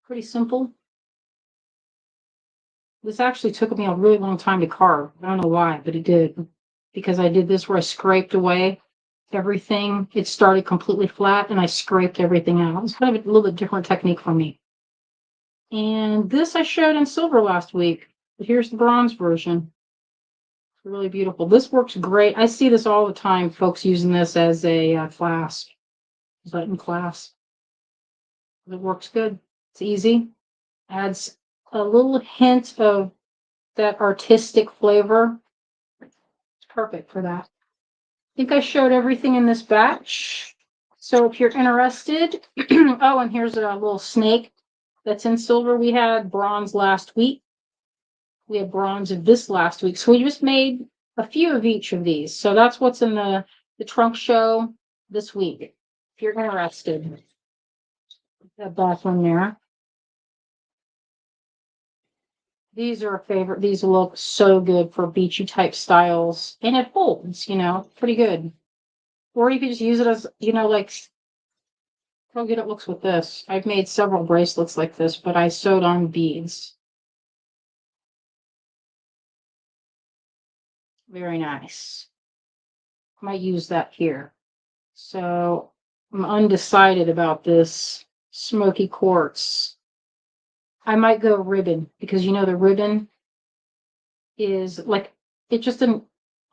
Pretty simple. This actually took me a really long time to carve. I don't know why, but it did. Because I did this where I scraped away everything. It started completely flat and I scraped everything out. It's kind of a little bit different technique for me. And this I showed in silver last week. But here's the bronze version. It's really beautiful. This works great. I see this all the time, folks using this as a clasp, button clasp. It works good. It's easy. Adds a little hint of that artistic flavor. It's perfect for that. I think I showed everything in this batch. So if you're interested, oh, and here's a little snake that's in silver. We had bronze last week. We had bronze of this last week. So we just made a few of each of these. So that's what's in the trunk show this week. If you're interested, that back one there. These are a favorite. These look so good for beachy type styles. And it holds, you know, pretty good. Or you could just use it as, you know, like, how good it looks with this. I've made several bracelets like this, but I sewed on beads. Very nice. Might use that here. So I'm undecided about this smoky quartz. I might go ribbon because, you know, the ribbon is like, it's just a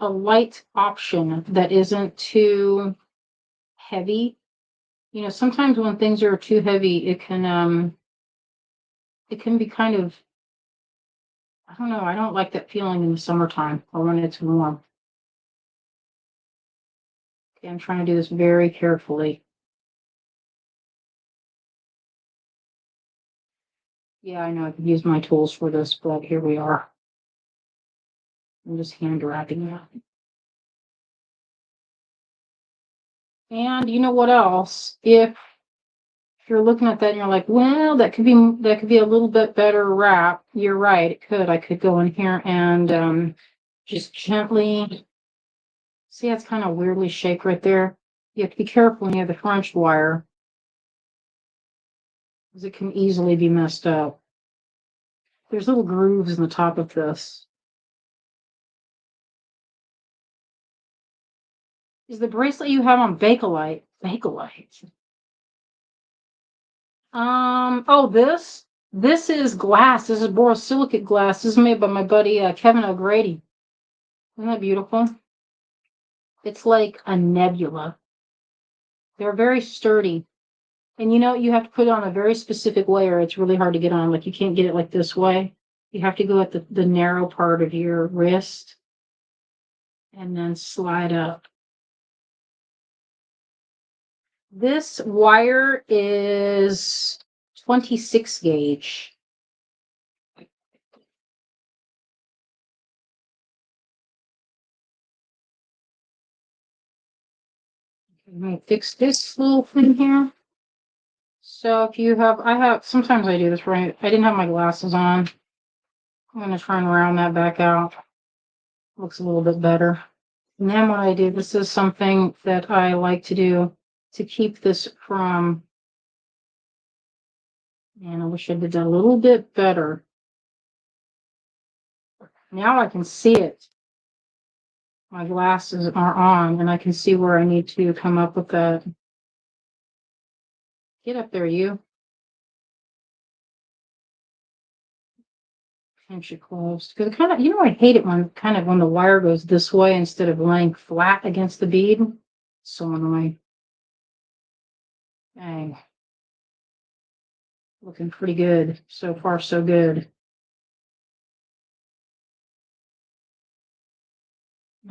light option that isn't too heavy. You know, sometimes when things are too heavy, it can be kind of, I don't know, I don't like that feeling in the summertime or when it's warm. Okay, I'm trying to do this very carefully. Yeah, I know I could use my tools for this, but here we are. I'm just hand wrapping that. And you know what else? If you're looking at that and you're like, well, that could be a little bit better wrap. You're right, it could. I could go in here and just gently See, it's kind of weirdly shaped right there. You have to be careful when you have the French wire, because it can easily be messed up. There's little grooves in the top of this. Is the bracelet you have on Bakelite? Bakelite. Oh, this is glass. This is borosilicate glass. This is made by my buddy Kevin O'Grady. Isn't that beautiful? It's like a nebula. They're very sturdy. And you have to put it on a very specific way or it's really hard to get on. Like you can't get it like this way. You have to go at the narrow part of your wrist and then slide up. This wire is 26 gauge. I'm going to fix this little thing here. So if you have, sometimes I do this right. I didn't have my glasses on. I'm going to try and round that back out. Looks a little bit better. And then what I do, this is something that I like to do to keep this from, and I wish I did that a little bit better. Now I can see it. My glasses are on and I can see where I need to come up with that. Get up there, you. Pinch it closed. Because kind of, I hate it when the wire goes this way instead of laying flat against the bead. So annoying. Dang. Looking pretty good. So far, so good.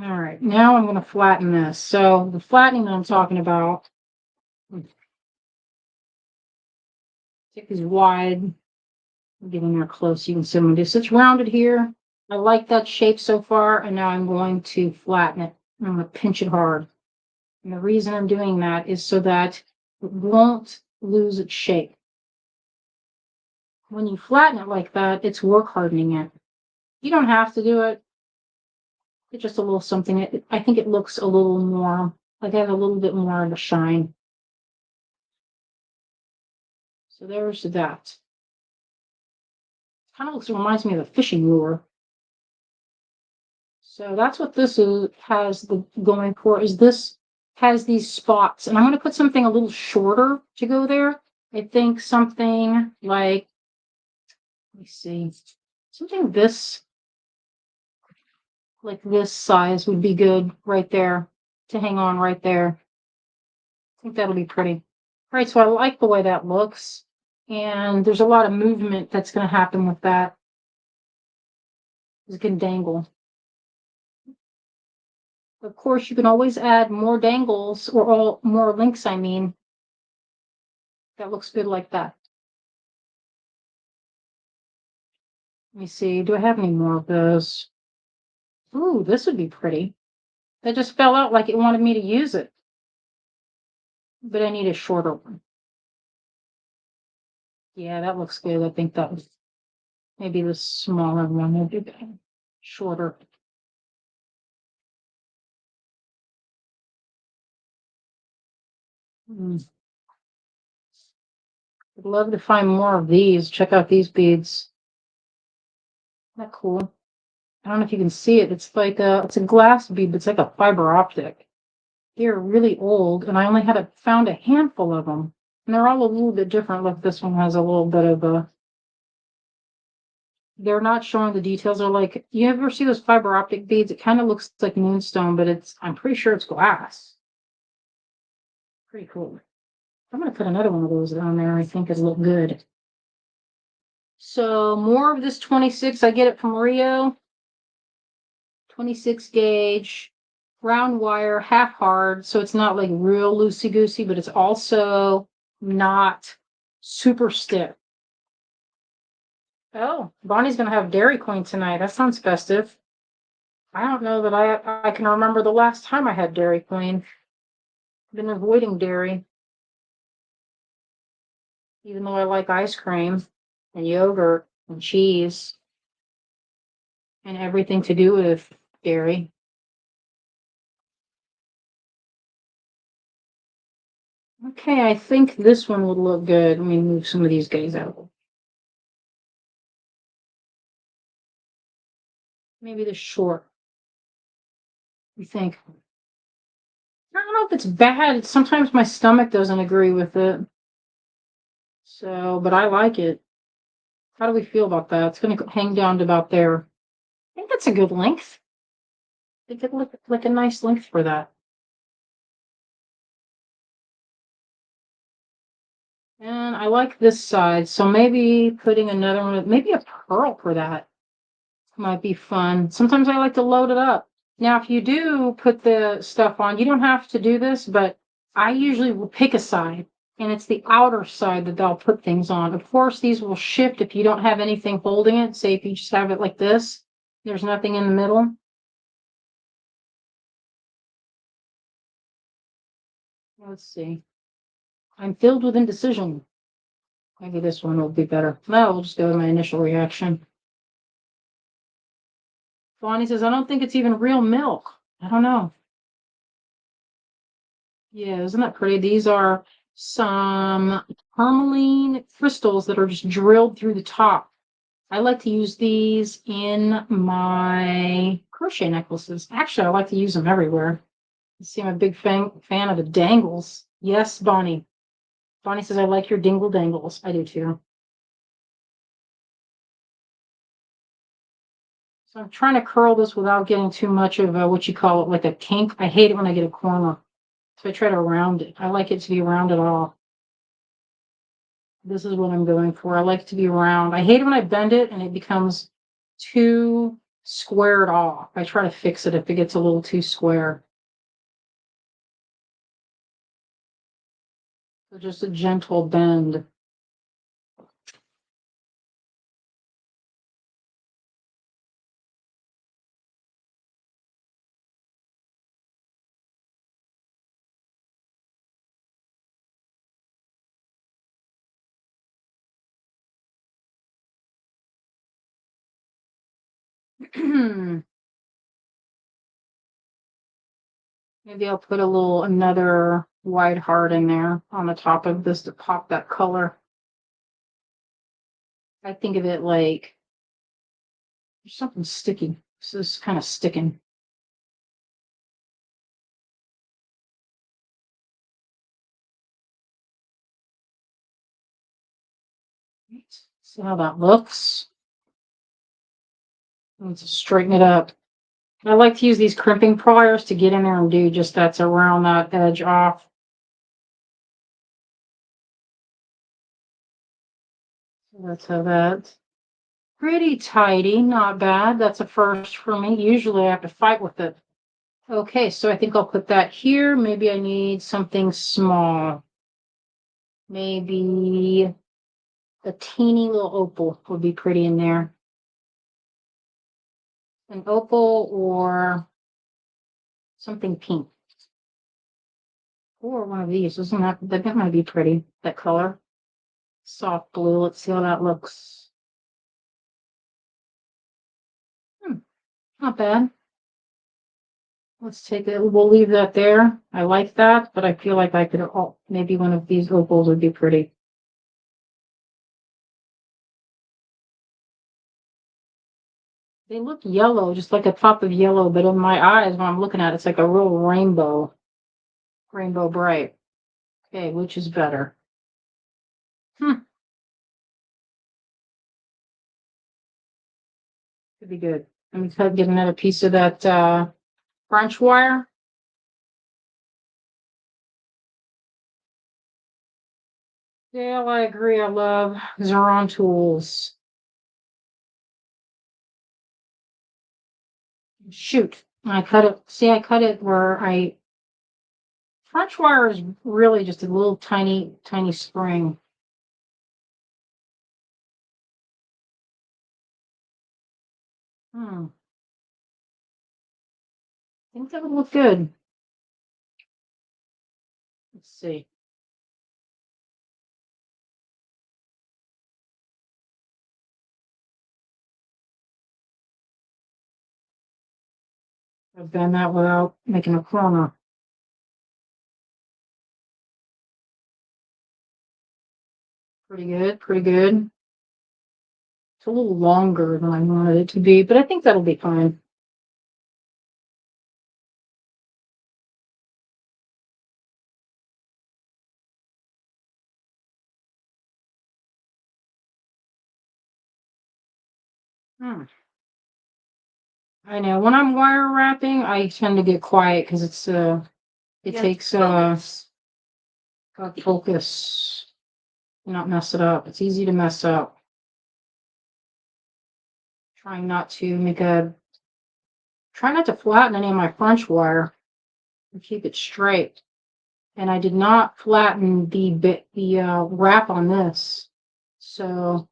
All right, now I'm going to flatten this. So the flattening that I'm talking about, stick is wide. I'm getting there close. You can see me this. It's rounded here. I like that shape so far, and now I'm going to flatten it. I'm going to pinch it hard. And the reason I'm doing that is so that it won't lose its shape. When you flatten it like that, it's work hardening it. You don't have to do it. It's just a little something. I think it looks a little more, like it has a little bit more of a shine. So there's that. Kind of reminds me of a fishing lure. So that's what this has going for, is this has these spots. And I'm going to put something a little shorter to go there. I think something like, let me see, something like this size would be good right there to hang on right there. I think that'll be pretty. All right, so I like the way that looks. And there's a lot of movement that's going to happen with that. It can dangle. Of course, you can always add more dangles or more links, I mean. That looks good like that. Let me see. Do I have any more of those? Ooh, this would be pretty. That just fell out like it wanted me to use it. But I need a shorter one. Yeah, that looks good. I think that was maybe the smaller one would be better. Shorter. I'd love to find more of these. Check out these beads. Isn't that cool? I don't know if you can see it. It's like it's a glass bead, but it's like a fiber optic. They're really old, and I only found a handful of them. And they're all a little bit different. Look, this one has a little bit of a. They're not showing the details. They're like, you ever see those fiber optic beads? It kind of looks like moonstone, but I'm pretty sure it's glass. Pretty cool. I'm going to put another one of those down there. I think it'll look good. So more of this 26. I get it from Rio. 26 gauge, round wire, half hard. So it's not like real loosey-goosey, but it's also not super stiff. Oh, Bonnie's going to have Dairy Queen tonight. That sounds festive. I don't know that I can remember the last time I had Dairy Queen. I've been avoiding dairy. Even though I like ice cream and yogurt and cheese and everything to do with dairy. Okay, I think this one would look good. Let me move some of these guys out. Maybe the short. You think? I don't know if it's bad. Sometimes my stomach doesn't agree with it. So, but I like it. How do we feel about that? It's going to hang down to about there. I think that's a good length. I think it look like a nice length for that. And I like this side, so maybe putting another one, maybe a pearl for that might be fun. Sometimes I like to load it up. Now, if you do put the stuff on, you don't have to do this, but I usually will pick a side, and it's the outer side that I'll put things on. Of course, these will shift if you don't have anything holding it. Say if you just have it like this, there's nothing in the middle. Let's see. I'm filled with indecision. Maybe this one will be better. No, we'll just go with my initial reaction. Bonnie says, I don't think it's even real milk. I don't know. Yeah, isn't that pretty? These are some tourmaline crystals that are just drilled through the top. I like to use these in my crochet necklaces. Actually, I like to use them everywhere. You see, I'm a big fan of the dangles. Yes, Bonnie. Bonnie says, I like your dingle dangles. I do too. So I'm trying to curl this without getting too much of what you call it, like a kink. I hate it when I get a corner. So I try to round it. I like it to be rounded off. This is what I'm going for. I like it to be round. I hate it when I bend it and it becomes too squared off. I try to fix it if it gets a little too square. So just a gentle bend. Maybe I'll put another wide heart in there on the top of this to pop that color. I think of it like there's something sticky. This is kind of sticking. See how that looks. Let's straighten it up. I like to use these crimping pliers to get in there and do just that to round that edge off. So that's how that's pretty tidy, not bad. That's a first for me. Usually I have to fight with it. Okay, so I think I'll put that here. Maybe I need something small. Maybe a teeny little opal would be pretty in there. An opal or something pink. Or one of these. Doesn't that might be pretty, that color. Soft blue. Let's see how that looks. Not bad. Let's take it. We'll leave that there. I like that, but I feel like I could, maybe one of these opals would be pretty. They look yellow, just like a pop of yellow, but in my eyes, when I'm looking at it, it's like a real rainbow. Rainbow bright. Okay, which is better? Could be good. Let me try to get another piece of that French wire. Yeah, I agree. I love Zeron tools. Shoot. I cut it. See, I cut it where French wire is really just a little tiny, tiny spring. I think that would look good. Let's see. I've done that without making a corner. Pretty good, pretty good. It's a little longer than I wanted it to be, but I think that'll be fine. I know when I'm wire wrapping, I tend to get quiet because it Yeah, takes focus, not mess it up. It's easy to mess up. Trying not to try not to flatten any of my French wire and keep it straight. And I did not flatten the wrap on this, so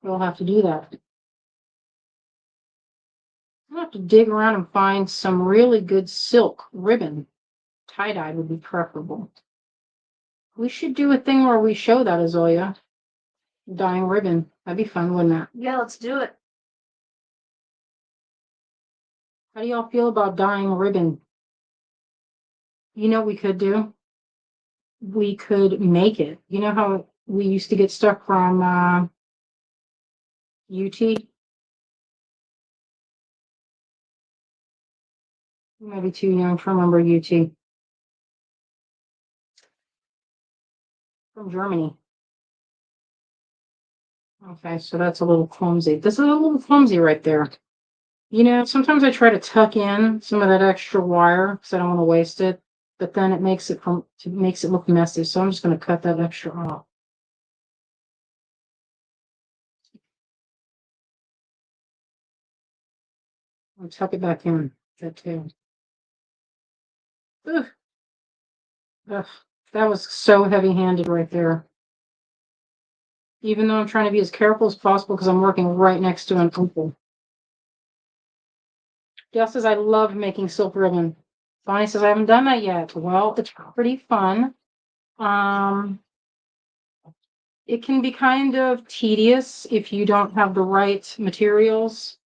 we'll have to do that. I'll have to dig around and find some really good silk ribbon. Tie-dye would be preferable. We should do a thing where we show that, Azoya. Dyeing ribbon. That'd be fun, wouldn't it? Yeah, let's do it. How do y'all feel about dyeing ribbon? You know what we could do? We could make it. You know how we used to get stuff from UT? You might be too young to remember UT. From Germany. Okay, so that's a little clumsy. This is a little clumsy right there. You know, sometimes I try to tuck in some of that extra wire because I don't want to waste it, but then it makes it look messy. So I'm just going to cut that extra off. I'll tuck it back in. That too. Ugh. Ugh. That was so heavy-handed right there. Even though I'm trying to be as careful as possible because I'm working right next to an opal. Gail says, I love making silk ribbon. Bonnie says, I haven't done that yet. Well, it's pretty fun. It can be kind of tedious if you don't have the right materials.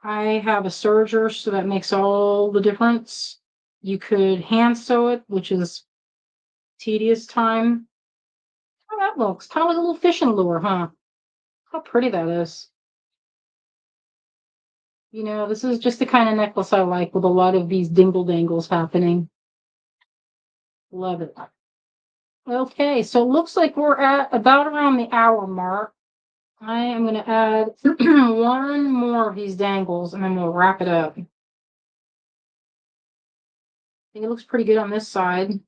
I have a serger, so that makes all the difference. You could hand sew it, which is tedious time. Oh, that looks kind of like a little fishing lure, huh? How pretty that is. You know, this is just the kind of necklace I like with a lot of these dingle dangles happening. Love it. Okay, so it looks like we're at about around the hour mark. I am going to add one more of these dangles and then we'll wrap it up. I think it looks pretty good on this side.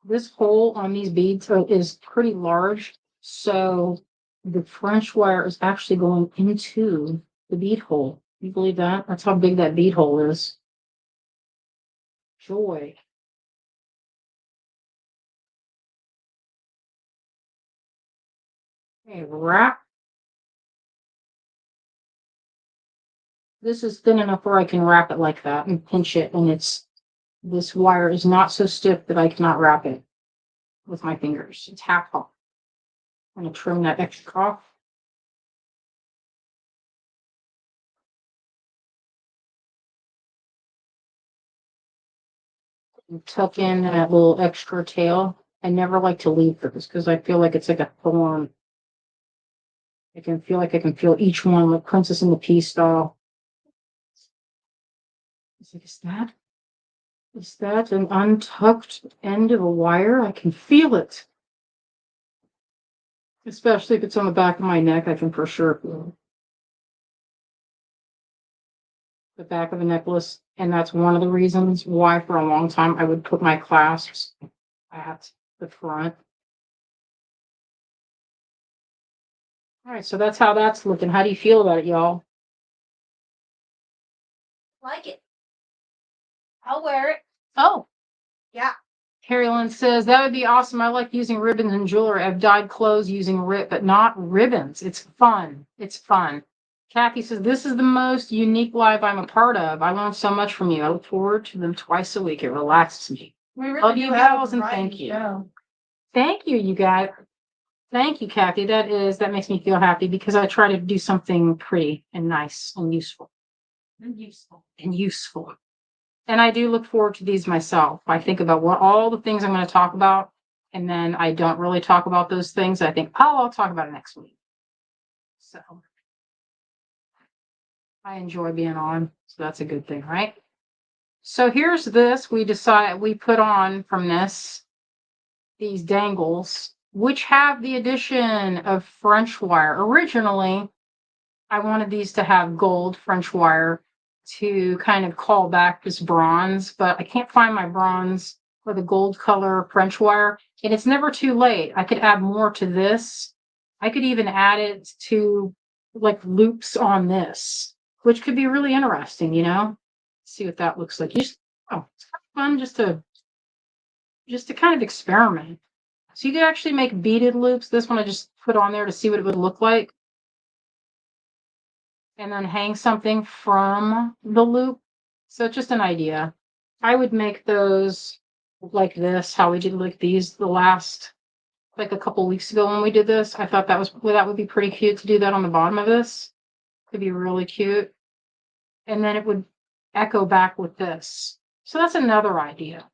This hole on these beads is pretty large, so the French wire is actually going into the bead hole. You believe that? That's how big that bead hole is. Joy. Okay, wrap. This is thin enough where I can wrap it like that and pinch it, and this wire is not so stiff that I cannot wrap it with my fingers. It's half off. I'm going to trim that extra off. And tuck in that little extra tail. I never like to leave this because I feel like it's like a thorn. I can feel each one like Princess and the Pea style. It's like, is that an untucked end of a wire? I can feel it. Especially if it's on the back of my neck, I can for sure feel it. The back of the necklace. And that's one of the reasons why for a long time I would put my clasps at the front. All right, so that's how that's looking. How do you feel about it, y'all? Like it. I'll wear it. Oh, Yeah. Carrie Lynn says, that would be awesome. I like using ribbons and jewelry. I've dyed clothes using but not ribbons. It's fun. It's fun. Kathy says, this is the most unique live I'm a part of. I learned so much from you. I look forward to them twice a week. It relaxes me. We really Love do you have a gals and variety thank you. show. Thank you, you guys. Thank you, Kathy. That makes me feel happy because I try to do something pretty and nice and useful. And I do look forward to these myself. I think about all the things I'm going to talk about, And then I don't really talk about those things. I think, oh, I'll talk about it next week. So I enjoy being on. So that's a good thing, right? So here's this. We put on from this, these dangles, which have the addition of French wire. Originally, I wanted these to have gold French wire to kind of call back this bronze, but I can't find my bronze or the gold color French wire. And it's never too late. I could add more to this. I could even add it to like loops on this, which could be really interesting, you know? See what that looks like. It's kind of fun just to kind of experiment. So you could actually make beaded loops. This one I just put on there to see what it would look like. And then hang something from the loop. So just an idea. I would make those like this, how we did like these the last, like a couple weeks ago when we did this. I thought that would be pretty cute to do that on the bottom of this. Could be really cute. And then it would echo back with this. So that's another idea.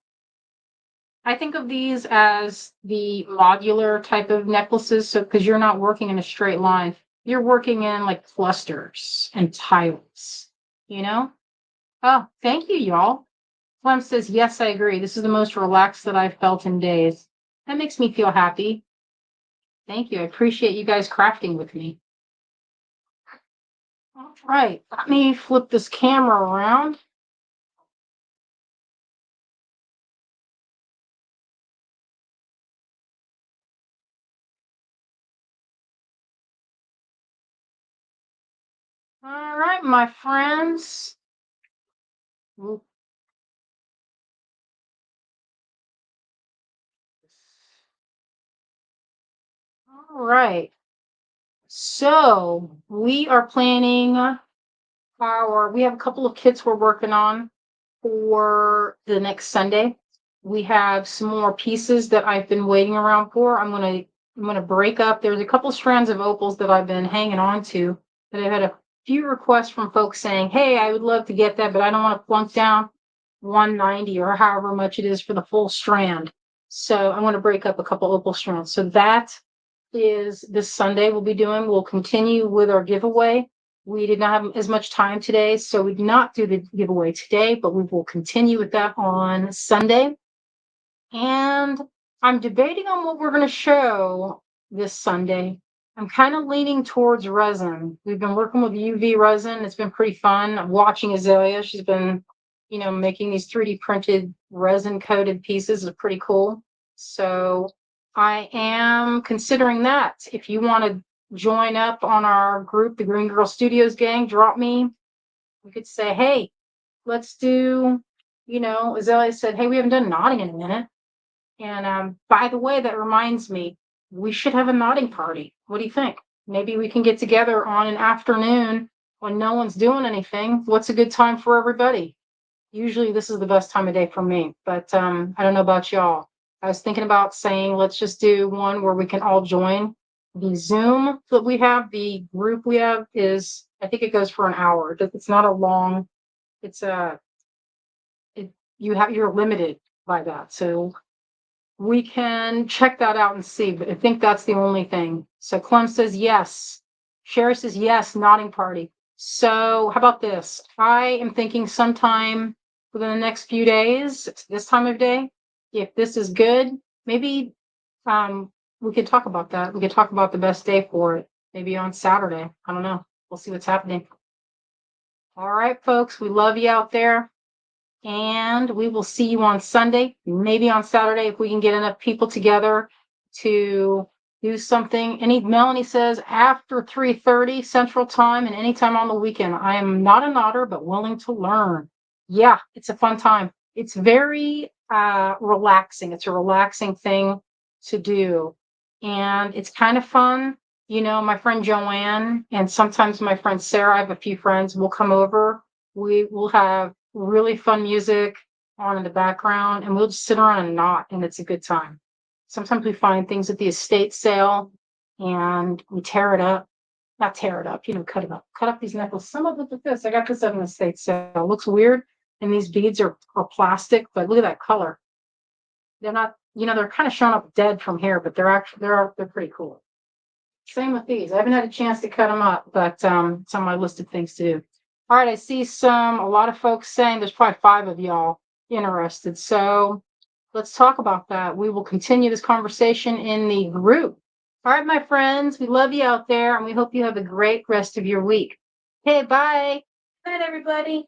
I think of these as the modular type of necklaces. So because you're not working in a straight line, you're working in like clusters and tiles, you know? Oh, thank you, y'all. Clem says, yes, I agree. This is the most relaxed that I've felt in days. That makes me feel happy. Thank you. I appreciate you guys crafting with me. All right, let me flip this camera around. All right, my friends. All right. So we are planning we have a couple of kits we're working on for the next Sunday. We have some more pieces that I've been waiting around for. I'm gonna break up. There's a couple strands of opals that I've been hanging on to that I've had a few requests from folks saying, hey, I would love to get that, but I don't want to plunk down 190 or however much it is for the full strand. So I'm going to break up a couple opal strands. So that is this Sunday we'll be doing. We'll continue with our giveaway. We did not have as much time today, so we did not do the giveaway today, but we will continue with that on Sunday. And I'm debating on what we're going to show this Sunday. I'm kind of leaning towards resin. We've been working with UV resin. It's been pretty fun. I'm watching Azalea. She's been, making these 3D printed resin coated pieces. It's pretty cool. So I am considering that. If you want to join up on our group, the Greengirlstudios gang, drop me. We could say, hey, let's do, Azalea said, hey, we haven't done knotting in a minute. And by the way, that reminds me, we should have a knotting party. What do you think? Maybe we can get together on an afternoon when no one's doing anything. What's a good time for everybody? Usually this is the best time of day for me, but I don't know about y'all. I was thinking about saying, let's just do one where we can all join. The Zoom that we have, the group we have is, I think it goes for an hour. It's not a long, you're limited by that. So we can check that out and see, but I think that's the only thing. So Clem says yes. Sherry says yes, nodding party. So how about this? I am thinking sometime within the next few days, this time of day, if this is good, maybe we could talk about that. We could talk about the best day for it, maybe on Saturday. I don't know. We'll see what's happening. All right, folks, we love you out there. And we will see you on Sunday, maybe on Saturday, if we can get enough people together to do something. Melanie says after 3:30 Central Time and anytime on the weekend. I am not a knotter, but willing to learn. Yeah, it's a fun time. It's very relaxing. It's a relaxing thing to do. And it's kind of fun. My friend Joanne and sometimes my friend Sarah, I have a few friends, will come over. We will have really fun music on in the background, and we'll just sit around and knot, and it's a good time. Sometimes we find things at the estate sale and we tear it up. Not tear it up, cut it up. Cut up these necklaces. Some of it like this. I got this at an estate sale. It looks weird, and these beads are plastic, but look at that color. They're not You know, they're kind of showing up dead from here, but they're pretty cool. Same with these. I haven't had a chance to cut them up, but it's on my list of things to do. All right, I see a lot of folks saying there's probably 5 of y'all interested. So let's talk about that. We will continue this conversation in the group. All right, my friends, we love you out there, and we hope you have a great rest of your week. Okay, bye. Good night, everybody.